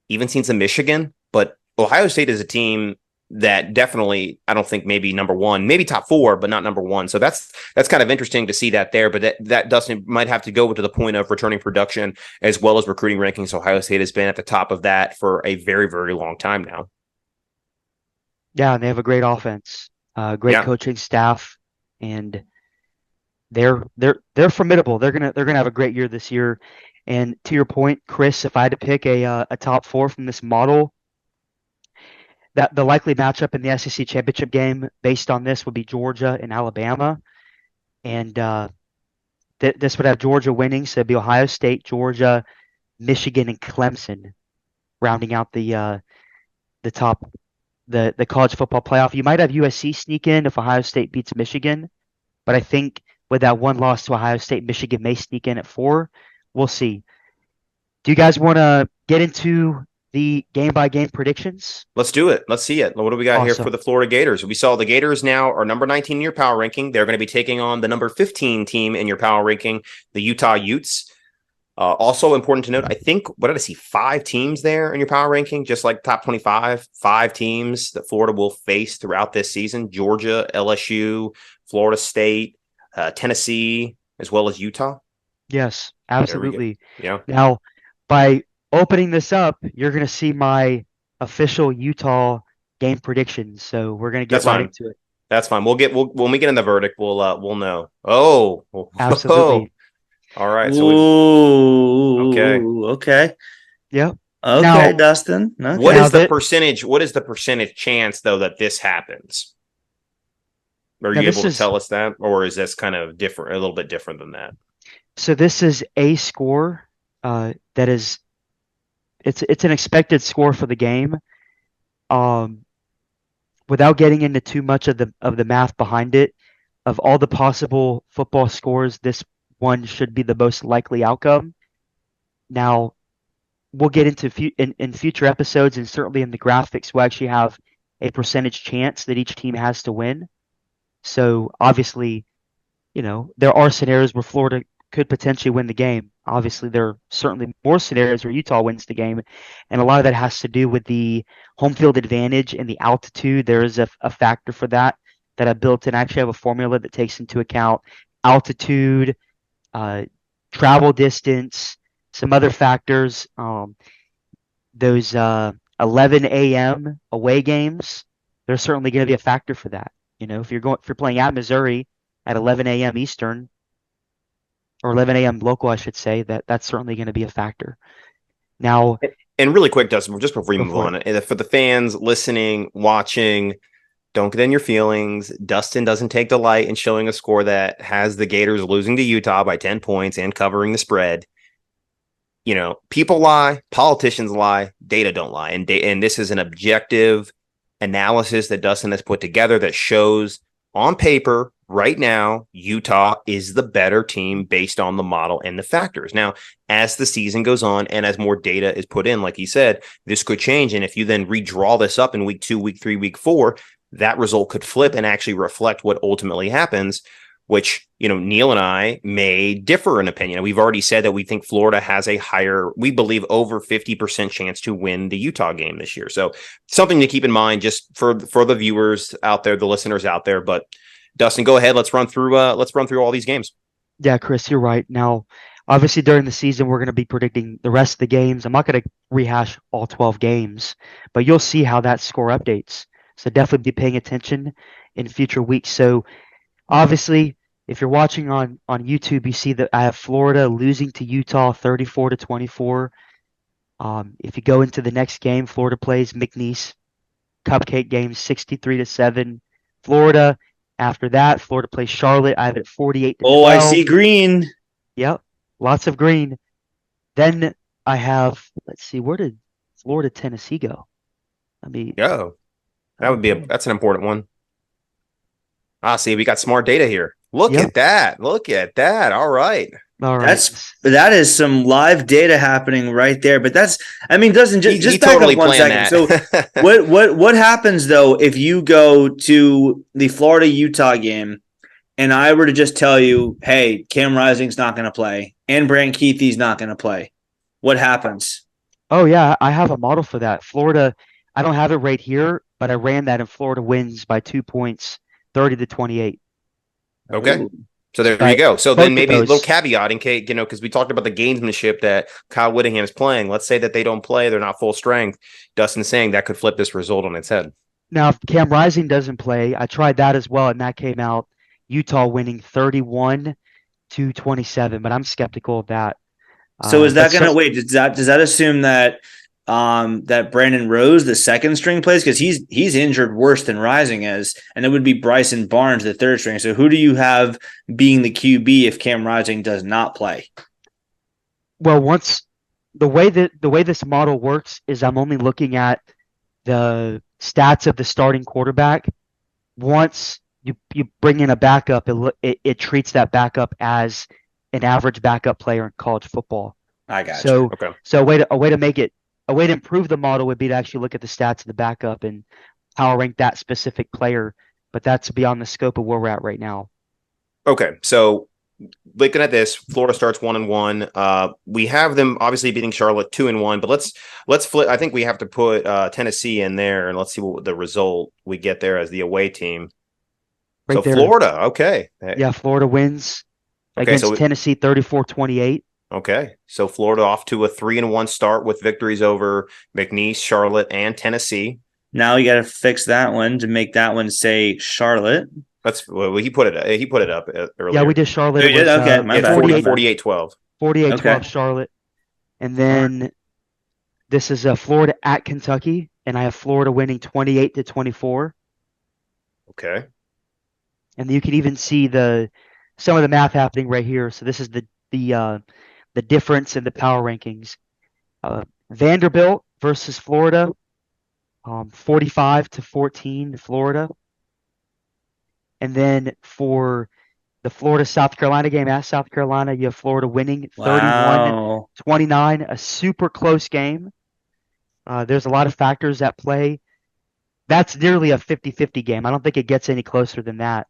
even seen some Michigan, but Ohio State is a team that definitely, I don't think maybe number 1, maybe top 4, but not number 1. So that's kind of interesting to see that there. But that doesn't might have to go to the point of returning production as well as recruiting rankings. Ohio State has been at the top of that for a very, very long time now. Yeah, and they have a great offense, great coaching staff, and they're formidable. They're gonna have a great year this year. And to your point, Chris, if I had to pick a top 4 from this model, that the likely matchup in the SEC championship game based on this would be Georgia and Alabama, and this would have Georgia winning, so it'd be Ohio State, Georgia, Michigan, and Clemson, rounding out the top the college football playoff. You might have USC sneak in if Ohio State beats Michigan, but I think with that one loss to Ohio State, Michigan may sneak in at 4. We'll see. Do you guys want to get into the game-by-game predictions? Let's do it. Let's see it. What do we got here for the Florida Gators? We saw the Gators now are number 19 in your power ranking. They're going to be taking on the number 15 team in your power ranking, the Utah Utes. Also important to note, I think, what did I see? 5 teams there in your power ranking, just like top 25, 5 teams that Florida will face throughout this season: Georgia, LSU, Florida State, Tennessee, as well as Utah. Yes, absolutely. Yeah. Now, by opening this up, you're going to see my official Utah game predictions. So we're going to get right into it. That's fine. When we get in the verdict, we'll know. Oh, absolutely. All right. So okay. Yep. Okay, now, Dustin. Okay. What is the percentage? What is the percentage chance though that this happens? Are you able to tell us that, or is this kind of different, a little bit different than that? So this is a score that is. It's an expected score for the game. Without getting into too much of the math behind it, of all the possible football scores, this one should be the most likely outcome. Now, we'll get into in future episodes, and certainly in the graphics, we'll actually have a percentage chance that each team has to win. So obviously, there are scenarios where Florida could potentially win the game. Obviously, there are certainly more scenarios where Utah wins the game, and a lot of that has to do with the home field advantage and the altitude. There is a factor for that I built in. I actually have a formula that takes into account altitude, travel distance, some other factors. Those 11 a.m. away games, there's certainly going to be a factor for that. If you're playing at Missouri at 11 a.m. Eastern, or 11 a.m. local, I should say, that's certainly going to be a factor. Now, and really quick, Dustin, just before you move on, for the fans listening, watching, don't get in your feelings. Dustin doesn't take delight in showing a score that has the Gators losing to Utah by 10 points and covering the spread. People lie, politicians lie, data don't lie. And this is an objective analysis that Dustin has put together that shows on paper right now, Utah is the better team based on the model and the factors. Now, as the season goes on and as more data is put in, like you said, this could change. And if you then redraw this up in week 2, week 3, week 4, that result could flip and actually reflect what ultimately happens, which, Neil and I may differ in opinion. We've already said that we think Florida has a higher, we believe over 50% chance to win the Utah game this year. So something to keep in mind just for the viewers out there, the listeners out there. But Dustin, go ahead. Let's run through all these games. Yeah, Chris, you're right. Now, obviously during the season, we're going to be predicting the rest of the games. I'm not going to rehash all 12 games, but you'll see how that score updates. So definitely be paying attention in future weeks. So obviously, if you're watching on YouTube, you see that I have Florida losing to Utah 34-24. If you go into the next game, Florida plays McNeese, cupcake game 63-7. Florida. After that, Florida plays Charlotte. I have it 48-12. Oh, I see green. Yep, lots of green. Then I have, let's see, where did Florida Tennessee go? That's an important one. See, we got smart data here. Look at that. All right. All right. That is some live data happening right there. But just back totally up 1 second. So what happens though if you go to the Florida Utah game and I were to just tell you, hey, Cam Rising's not going to play and Brant Keithy's not going to play? What happens? Oh yeah, I have a model for that. Florida, I don't have it right here, but I ran that and Florida wins by 2 points, 30-28. Okay. So there you go. So then maybe a little caveat in case, because we talked about the gamesmanship that Kyle Whittingham is playing. Let's say that they don't play, they're not full strength. Dustin's saying that could flip this result on its head. Now, if Cam Rising doesn't play, I tried that as well, and that came out Utah winning 31-27, but I'm skeptical of that. So is that going to wait? Does that assume that that Brandon Rose, the second string, plays? Because he's injured worse than Rising is, and it would be Bryson Barnes, the third string. So who do you have being the QB if Cam Rising does not play? Well, the way this model works is I'm only looking at the stats of the starting quarterback. Once you bring in a backup, it treats that backup as an average backup player in college football. I got you. Okay. So a way to improve the model would be to actually look at the stats of the backup and power rank that specific player, but that's beyond the scope of where we're at right now. Okay, so looking at this, Florida starts 1-1. We have them obviously beating Charlotte 2-1, but let's flip. I think we have to put Tennessee in there, and let's see what the result we get there as the away team. Right so there. Florida, okay. Yeah, Florida wins against Tennessee 34-28. Okay, so Florida off to a 3-1 start with victories over McNeese, Charlotte, and Tennessee. Now you got to fix that one to make that one say Charlotte. He put it up earlier. Yeah, we did Charlotte. Okay, my bad. 48-12. 48-12 Charlotte. And then this is Florida at Kentucky, and I have Florida winning 28-24. Okay. And you can even see some of the math happening right here. So this is the difference in the power rankings. Vanderbilt versus Florida, 45-14 Florida. And then for the Florida-South Carolina game at South Carolina, you have Florida winning 31-29, a super close game. There's a lot of factors at play. That's nearly a 50-50 game. I don't think it gets any closer than that.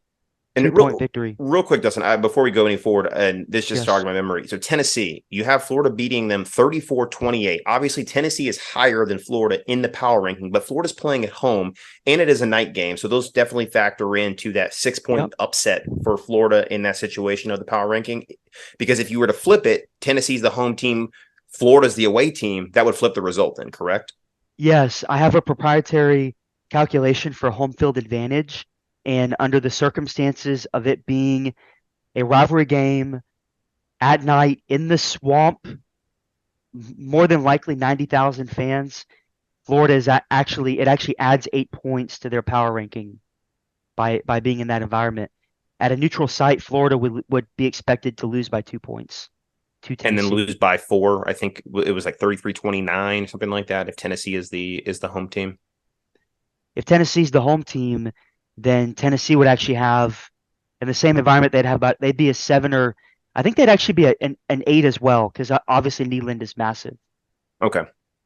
And two-point victory. Real quick, Dustin, before we go any forward, and this just jogged my memory. So Tennessee, you have Florida beating them 34-28. Obviously, Tennessee is higher than Florida in the power ranking, but Florida's playing at home, and it is a night game. So those definitely factor into that 6-point upset for Florida in that situation of the power ranking. Because if you were to flip it, Tennessee's the home team, Florida's the away team, that would flip the result then, correct? Yes, I have a proprietary calculation for home field advantage. And under the circumstances of it being a rivalry game at night in the swamp, more than likely 90,000 fans, Florida is actually adds 8 points to their power ranking by being in that environment. At a neutral site, Florida would be expected to lose by 2 points to Tennessee. And then lose by 4. I think it was like 33-29, something like that, if Tennessee is the home team. If Tennessee's the home team, then Tennessee would actually have in the same environment, they'd be a 7 or I think they'd actually be an 8 as well because obviously Neyland is massive. Okay.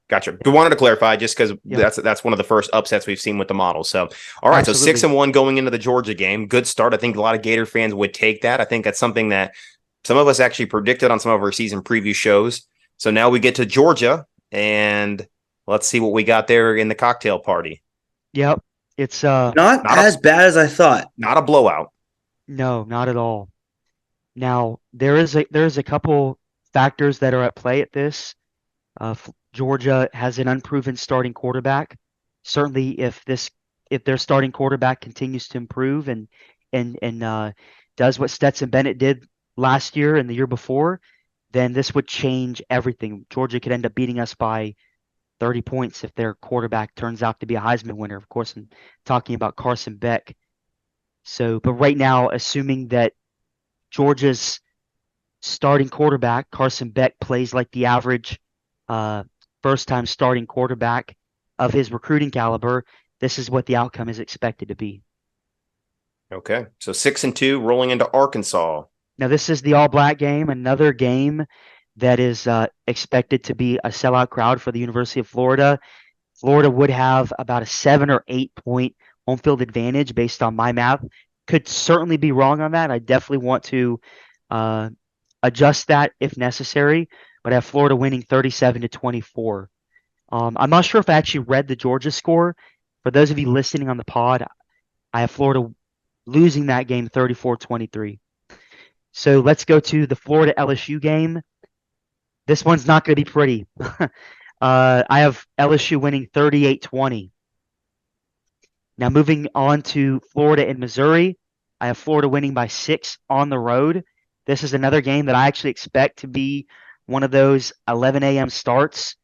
Gotcha. We wanted to clarify just because Yeah, that's one of the first upsets we've seen with the model. So, all right. So absolutely. 6-1 going into the Georgia game. Good start. I think a lot of Gator fans would take that. I think that's something that some of us actually predicted on some of our season preview shows. So now we get to Georgia and let's see what we got there in the cocktail party. Yep. It's Not Not a as bad as I thought. not a blowout. no, not at all. Now there is a couple factors that are at play at this. Georgia has an unproven starting quarterback. Certainly, if their starting quarterback continues to improve and does what Stetson Bennett did last year and the year before, then this would change everything. Georgia could end up beating us by 30 points if their quarterback turns out to be a Heisman winner. Of course, I'm talking about Carson Beck. So, but right now, assuming that Georgia's starting quarterback, Carson Beck, plays like the average first-time starting quarterback of his recruiting caliber, this is what the outcome is expected to be. Okay. So 6-2 rolling into Arkansas. Now, this is the all-black game, another game that is expected to be a sellout crowd for the University of Florida. Florida would have about a 7 or 8 point home field advantage based on my math. Could certainly be wrong on that. I definitely want to adjust that if necessary, but I have Florida winning 37-24. I'm not sure if I actually read the Georgia score. For those of you listening on the pod, I have Florida losing that game 34-23. So let's go to the Florida LSU game. This one's not going to be pretty. I have LSU winning 38-20. Now moving on to Florida and Missouri, I have Florida winning by 6 on the road. This is another game that I actually expect to be one of those 11 a.m. starts.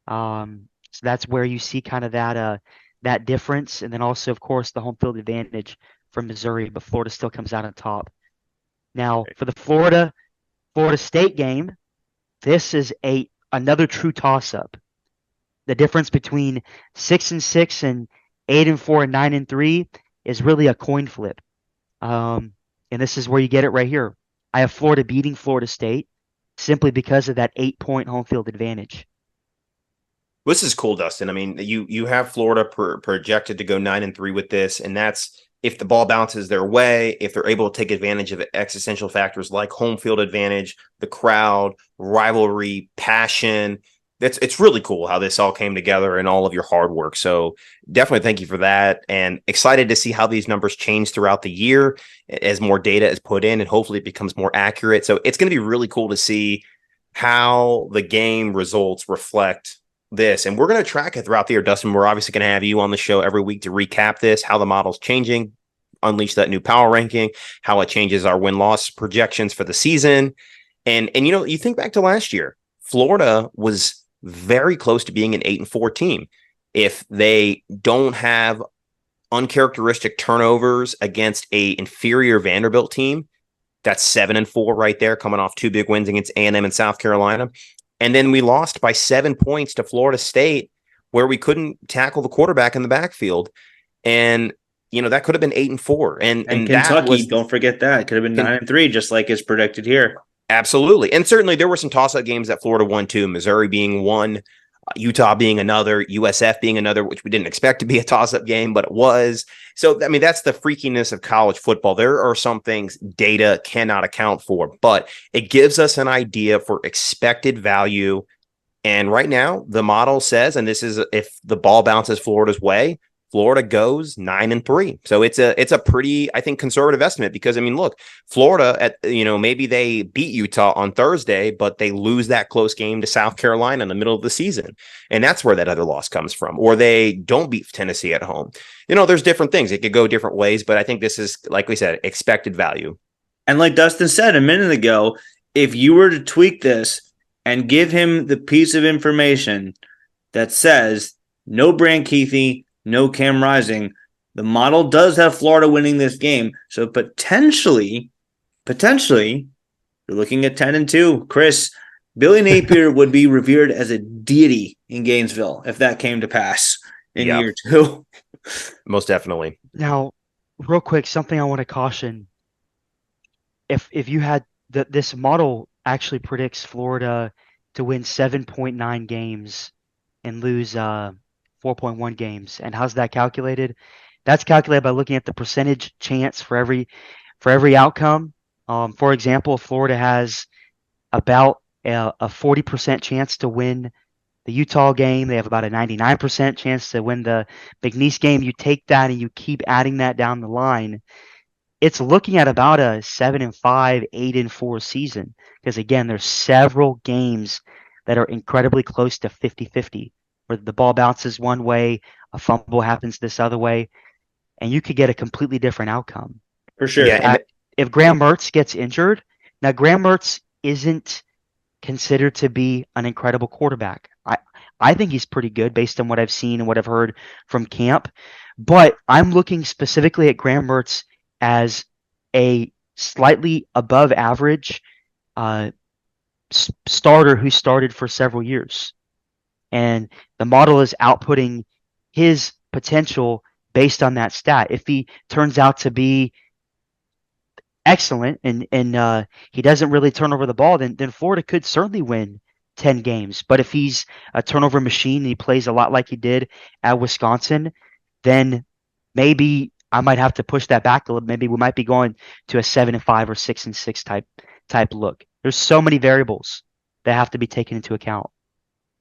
So that's where you see kind of that difference. And then also, of course, the home field advantage from Missouri, but Florida still comes out on top. Now, for the Florida State game, this is another true toss-up. The difference between 6-6 and 8-4 and 9-3 is really a coin flip. And this is where you get it right here. I have Florida beating Florida State simply because of that 8-point home field advantage. This is cool, Dustin. I mean, you have Florida projected to go 9-3 with this, and that's if the ball bounces their way, if they're able to take advantage of existential factors like home field advantage, the crowd, rivalry, passion. It's really cool how this all came together and all of your hard work. So definitely thank you for that, and excited to see how these numbers change throughout the year as more data is put in and hopefully it becomes more accurate. So it's going to be really cool to see how the game results reflect this, and we're going to track it throughout the year. Dustin, we're obviously going to have you on the show every week to recap this, how the model's changing, unleash that new power ranking, how it changes our win-loss projections for the season. And you think back to last year, Florida was very close to being an 8-4 team. If they don't have uncharacteristic turnovers against a inferior Vanderbilt team, that's 7-4 right there, coming off 2 big wins against A&M and South Carolina. And then we lost by 7 points to Florida State, where we couldn't tackle the quarterback in the backfield. And, that could have been 8-4. And Kentucky, don't forget that. It could have been 9-3, just like is predicted here. Absolutely. And certainly there were some toss-up games that Florida won too, Missouri being one, Utah being another, USF being another, which we didn't expect to be a toss-up game, but it was. So, I mean, that's the freakiness of college football. There are some things data cannot account for, but it gives us an idea for expected value. And right now, the model says, and this is if the ball bounces Florida's way, Florida goes 9-3. So it's a pretty, I think, conservative estimate because, I mean, look, Florida maybe they beat Utah on Thursday, but they lose that close game to South Carolina in the middle of the season. And that's where that other loss comes from. Or they don't beat Tennessee at home. There's different things. It could go different ways, but I think this is, like we said, expected value. And like Dustin said a minute ago, if you were to tweak this and give him the piece of information that says no Brand Keithy, no Cam Rising, the model does have Florida winning this game. So potentially, you're looking at 10-2. Chris, Billy Napier would be revered as a deity in Gainesville if that came to pass in year 2. Most definitely. Now, real quick, something I want to caution. if you had this model actually predicts Florida to win 7.9 games and lose 4.1 games. And how's that calculated? That's calculated by looking at the percentage chance for every outcome. For example, if Florida has about a 40% chance to win the Utah game. They have about a 99% chance to win the McNeese game. You take that and you keep adding that down the line. It's looking at about a 7-5, 8-4 season. Because again, there's several games that are incredibly close to 50-50, where the ball bounces one way, a fumble happens this other way, and you could get a completely different outcome. For sure. Yeah, and If Graham Mertz gets injured, now Graham Mertz isn't considered to be an incredible quarterback. I think he's pretty good based on what I've seen and what I've heard from camp. But I'm looking specifically at Graham Mertz as a slightly above average starter who started for several years. And the model is outputting his potential based on that stat. If he turns out to be excellent and he doesn't really turn over the ball, then Florida could certainly win 10 games. But if he's a turnover machine and he plays a lot like he did at Wisconsin, then maybe I might have to push that back a little. Maybe we might be going to a 7-5 or 6-6 type look. There's so many variables that have to be taken into account.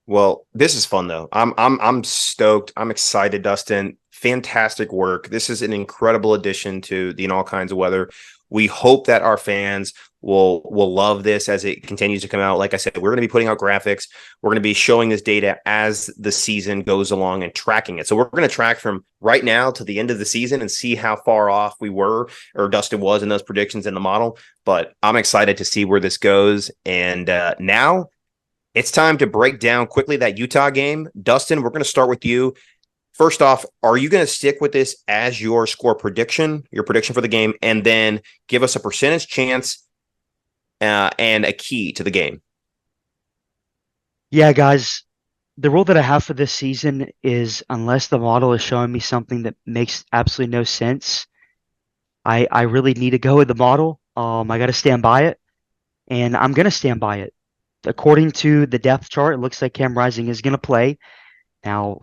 well, this is fun though. I'm stoked. I'm excited, Dustin. Fantastic work. This is an incredible addition to the In All Kinds of Weather. We hope that our fans will love this as it continues to come out. Like I said, we're going to be putting out graphics. We're going to be showing this data as the season goes along and tracking it. So we're going to track from right now to the end of the season and see how far off we were or Dustin was in those predictions in the model. But I'm excited to see where this goes. And now it's time to break down quickly that Utah game. Dustin, we're going to start with you. First off, are you going to stick with this as your score prediction, your prediction for the game, and then give us a percentage chance and a key to the game? Yeah, guys, the rule that I have for this season is unless the model is showing me something that makes absolutely no sense, I really need to go with the model. I got to stand by it, and I'm going to stand by it. According to the depth chart, it looks like Cam Rising is going to play. Now,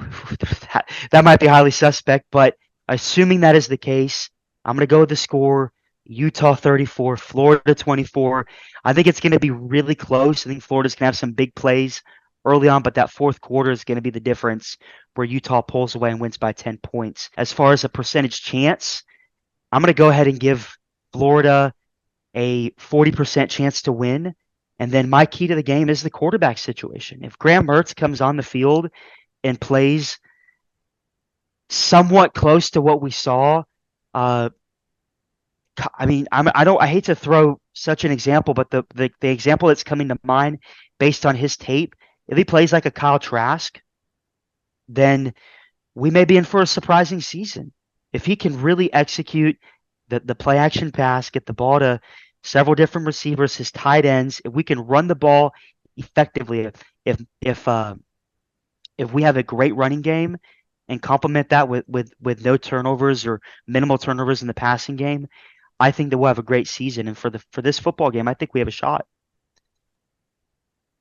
that might be highly suspect, but assuming that is the case, I'm going to go with the score, Utah 34, Florida 24. I think it's going to be really close. I think Florida's going to have some big plays early on, but that fourth quarter is going to be the difference where Utah pulls away and wins by 10 points. As far as a percentage chance, I'm going to go ahead and give Florida a 40% chance to win. And then my key to the game is the quarterback situation. If Graham Mertz comes on the field and plays somewhat close to what we saw, I hate to throw such an example, but the example that's coming to mind based on his tape, if he plays like a Kyle Trask, then we may be in for a surprising season. If he can really execute the play action pass, get the ball to several different receivers, his tight ends, if we can run the ball effectively, if we have a great running game and complement that with no turnovers or minimal turnovers in the passing game, I think that we'll have a great season. And for this football game, I think we have a shot.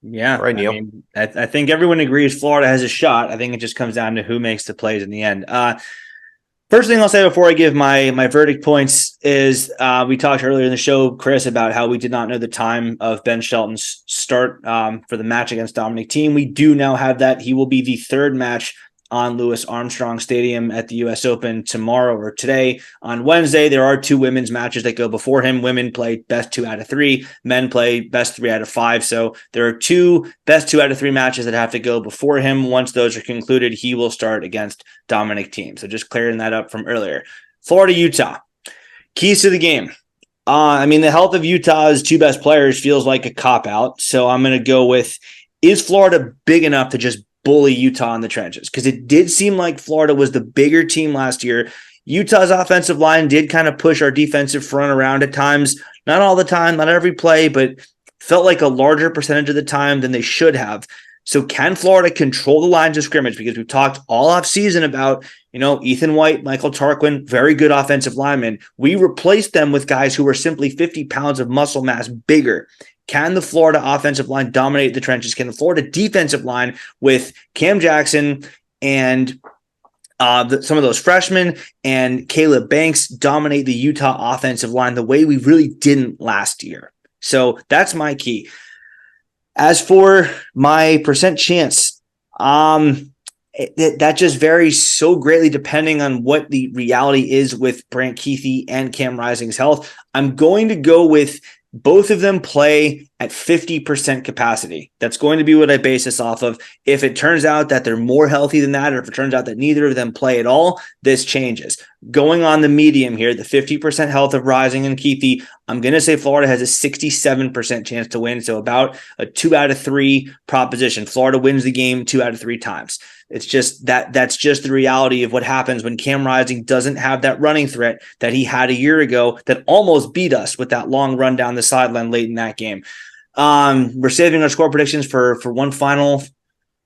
Yeah, All right, Neil. I think everyone agrees Florida has a shot. I think it just comes down to who makes the plays in the end. First thing I'll say before I give my verdict points is we talked earlier in the show, Chris, about how we did not know the time of Ben Shelton's start for the match against Dominic Thiem. We do now have that. He will be the third match on Louis Armstrong Stadium at the U.S. Open tomorrow or today. On Wednesday, there are two women's matches that go before him. Women play best 2 out of 3. Men play best 3 out of 5. So there are two best 2 out of 3 matches that have to go before him. Once those are concluded, he will start against Dominic Thiem. So just clearing that up from earlier. Florida, Utah. Keys to the game. The health of Utah's 2 best players feels like a cop-out. So I'm going to go with, is Florida big enough to just bully Utah in the trenches? Because it did seem like Florida was the bigger team last year. Utah's offensive line did kind of push our defensive front around at times. Not all the time, not every play, but felt like a larger percentage of the time than they should have. So can Florida control the lines of scrimmage? Because we've talked all off season about, Ethan White, Michael Tarquin, very good offensive linemen. We replaced them with guys who were simply 50 pounds of muscle mass bigger. Can the Florida offensive line dominate the trenches? Can the Florida defensive line with Cam Jackson and some of those freshmen and Caleb Banks dominate the Utah offensive line the way we really didn't last year? So that's my key. As for my percent chance, that just varies so greatly depending on what the reality is with Brant Kuithe and Cam Rising's health. I'm going to go with both of them play at 50% capacity. That's going to be what I base this off of. If it turns out that they're more healthy than that, or if it turns out that neither of them play at all, this changes. Going on the medium here, the 50% health of Rising and Kuithe, I'm going to say Florida has a 67% chance to win. So about a 2 out of 3 proposition. Florida wins the game 2 out of 3 times. It's just that's just the reality of what happens when Cam Rising doesn't have that running threat that he had a year ago that almost beat us with that long run down the sideline late in that game. We're saving our score predictions for one final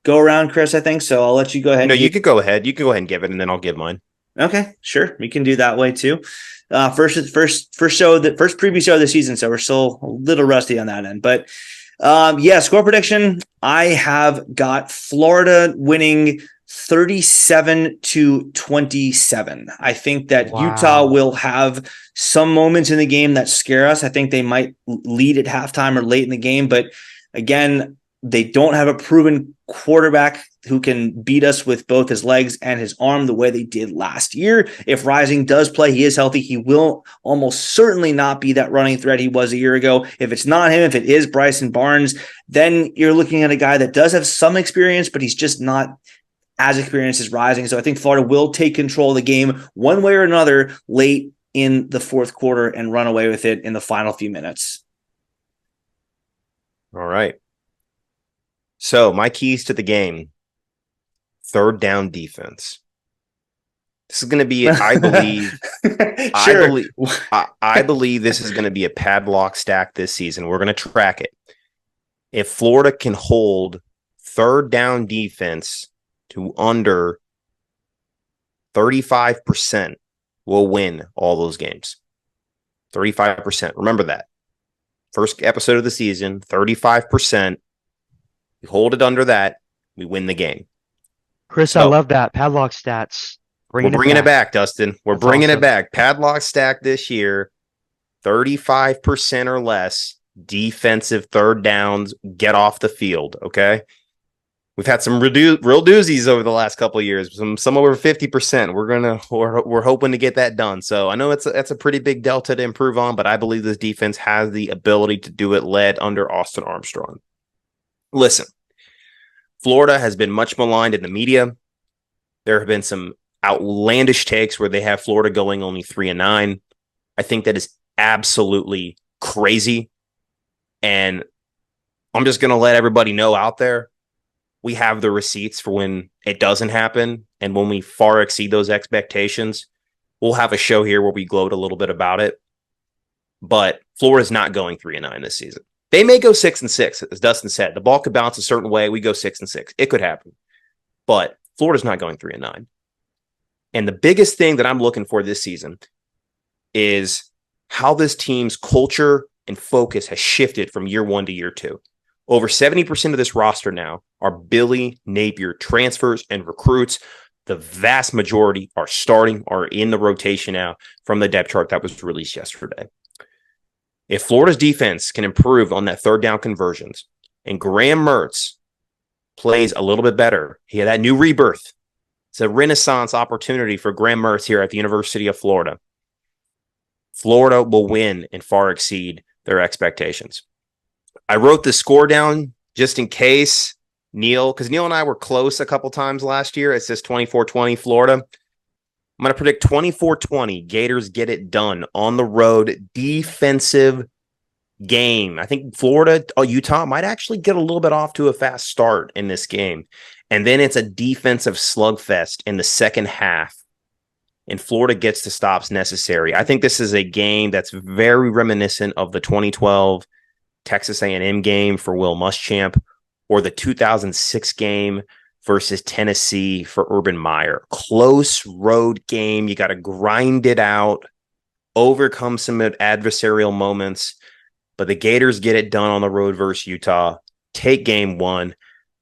go around, Chris, I think. So I'll let you go ahead. No, you could go ahead. You can go ahead and give it, and then I'll give mine. Okay, sure. We can do that way too. First preview show of the season, so we're still a little rusty on that end. But score prediction. I have got Florida winning 37-27. I think that Utah will have some moments in the game that scare us. I think they might lead at halftime or late in the game, but again, they don't have a proven quarterback who can beat us with both his legs and his arm the way they did last year. If Rising does play, he is healthy. He will almost certainly not be that running threat he was a year ago. If it's not him, if it is Bryson Barnes, then you're looking at a guy that does have some experience, but he's just not as experienced as Rising. So I think Florida will take control of the game one way or another late in the fourth quarter and run away with it in the final few minutes. All right. So my keys to the game: third down defense. This is going to be, I believe, sure. I believe this is going to be a padlock stack this season. We're going to track it. If Florida can hold third down defense to under 35%, we'll win all those games. 35%. Remember that. First episode of the season, 35%. We hold it under that, we win the game. Chris, so, I love that. Padlock stats. We're bringing it back, Dustin. We're bringing it back. Padlock stack this year, 35% or less defensive third downs, get off the field, okay? We've had some real doozies over the last couple of years, some over 50%. We're hoping to get that done. So I know that's a pretty big delta to improve on, but I believe this defense has the ability to do it, led under Austin Armstrong. Listen, Florida has been much maligned in the media. There have been some outlandish takes where they have Florida going only 3-9. I think that is absolutely crazy. And I'm just going to let everybody know out there, we have the receipts for when it doesn't happen. And when we far exceed those expectations, we'll have a show here where we gloat a little bit about it. But Florida's not going 3-9 this season. They may go 6-6, as Dustin said. The ball could bounce a certain way. We go 6-6. It could happen. But Florida's not going 3-9. And the biggest thing that I'm looking for this season is how this team's culture and focus has shifted from year one to year two. Over 70% of this roster now are Billy Napier transfers and recruits. The vast majority are in the rotation now from the depth chart that was released yesterday. If Florida's defense can improve on that third down conversions and Graham Mertz plays a little bit better, he had that new rebirth. It's a renaissance opportunity for Graham Mertz here at the University of Florida. Florida will win and far exceed their expectations. I wrote the score down just in case because Neil and I were close a couple times last year. It says 24-20 Florida. I'm going to predict 24-20. Gators get it done on the road. Defensive game. I think Utah might actually get a little bit off to a fast start in this game. And then it's a defensive slugfest in the second half. And Florida gets the stops necessary. I think this is a game that's very reminiscent of the 2012 Texas A&M game for Will Muschamp, or the 2006 game versus Tennessee for Urban Meyer. Close road game. You got to grind it out, overcome some adversarial moments, but the Gators get it done on the road versus Utah, take game one,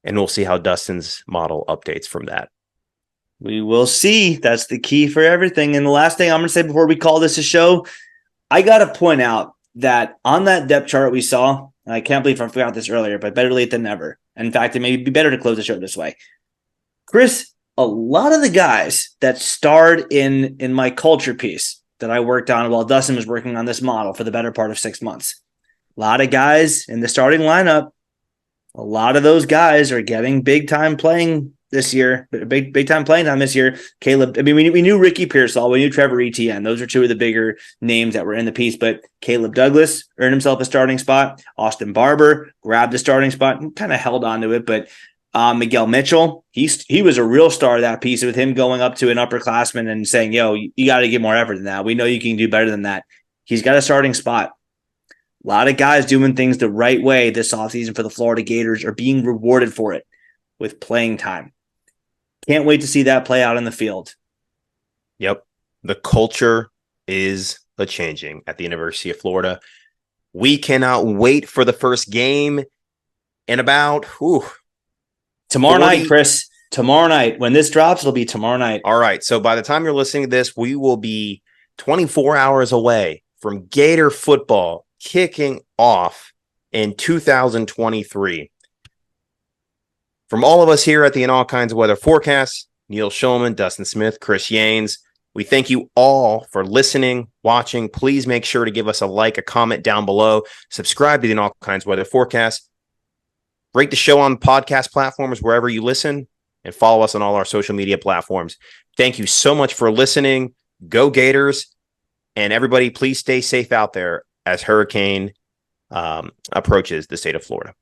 and we'll see how Dustin's model updates from that. We will see. That's the key for everything. And the last thing I'm going to say before we call this a show, I got to point out that on that depth chart we saw, and I can't believe I forgot this earlier, but better late than never. In fact, it may be better to close the show this way. Chris, a lot of the guys that starred in my culture piece that I worked on while Dustin was working on this model for the better part of 6 months, a lot of guys in the starting lineup, a lot of those guys are getting big time playing this year, big time playing time this year. Caleb, I mean, we knew Ricky Pearsall, we knew Trevor Etienne. Those are two of the bigger names that were in the piece, but Caleb Douglas earned himself a starting spot. Austin Barber grabbed the starting spot and kind of held on to it, but Miguel Mitchell, he was a real star of that piece with him going up to an upperclassman and saying, yo, you got to get more effort than that. We know you can do better than that. He's got a starting spot. A lot of guys doing things the right way this offseason for the Florida Gators are being rewarded for it with playing time. Can't wait to see that play out in the field. Yep. The culture is changing at the University of Florida. We cannot wait for the first game in about tomorrow night, Chris. Tomorrow night. When this drops, it'll be tomorrow night. All right. So by the time you're listening to this, we will be 24 hours away from Gator football kicking off in 2023. From all of us here at the In All Kinds of Weather Forecast, Neil Schulman, Dustin Smith, Chris Yanes, we thank you all for listening, watching. Please make sure to give us a like, a comment down below. Subscribe to the In All Kinds of Weather Forecast. Rate the show on podcast platforms wherever you listen, and follow us on all our social media platforms. Thank you so much for listening. Go Gators. And everybody, please stay safe out there as hurricane approaches the state of Florida.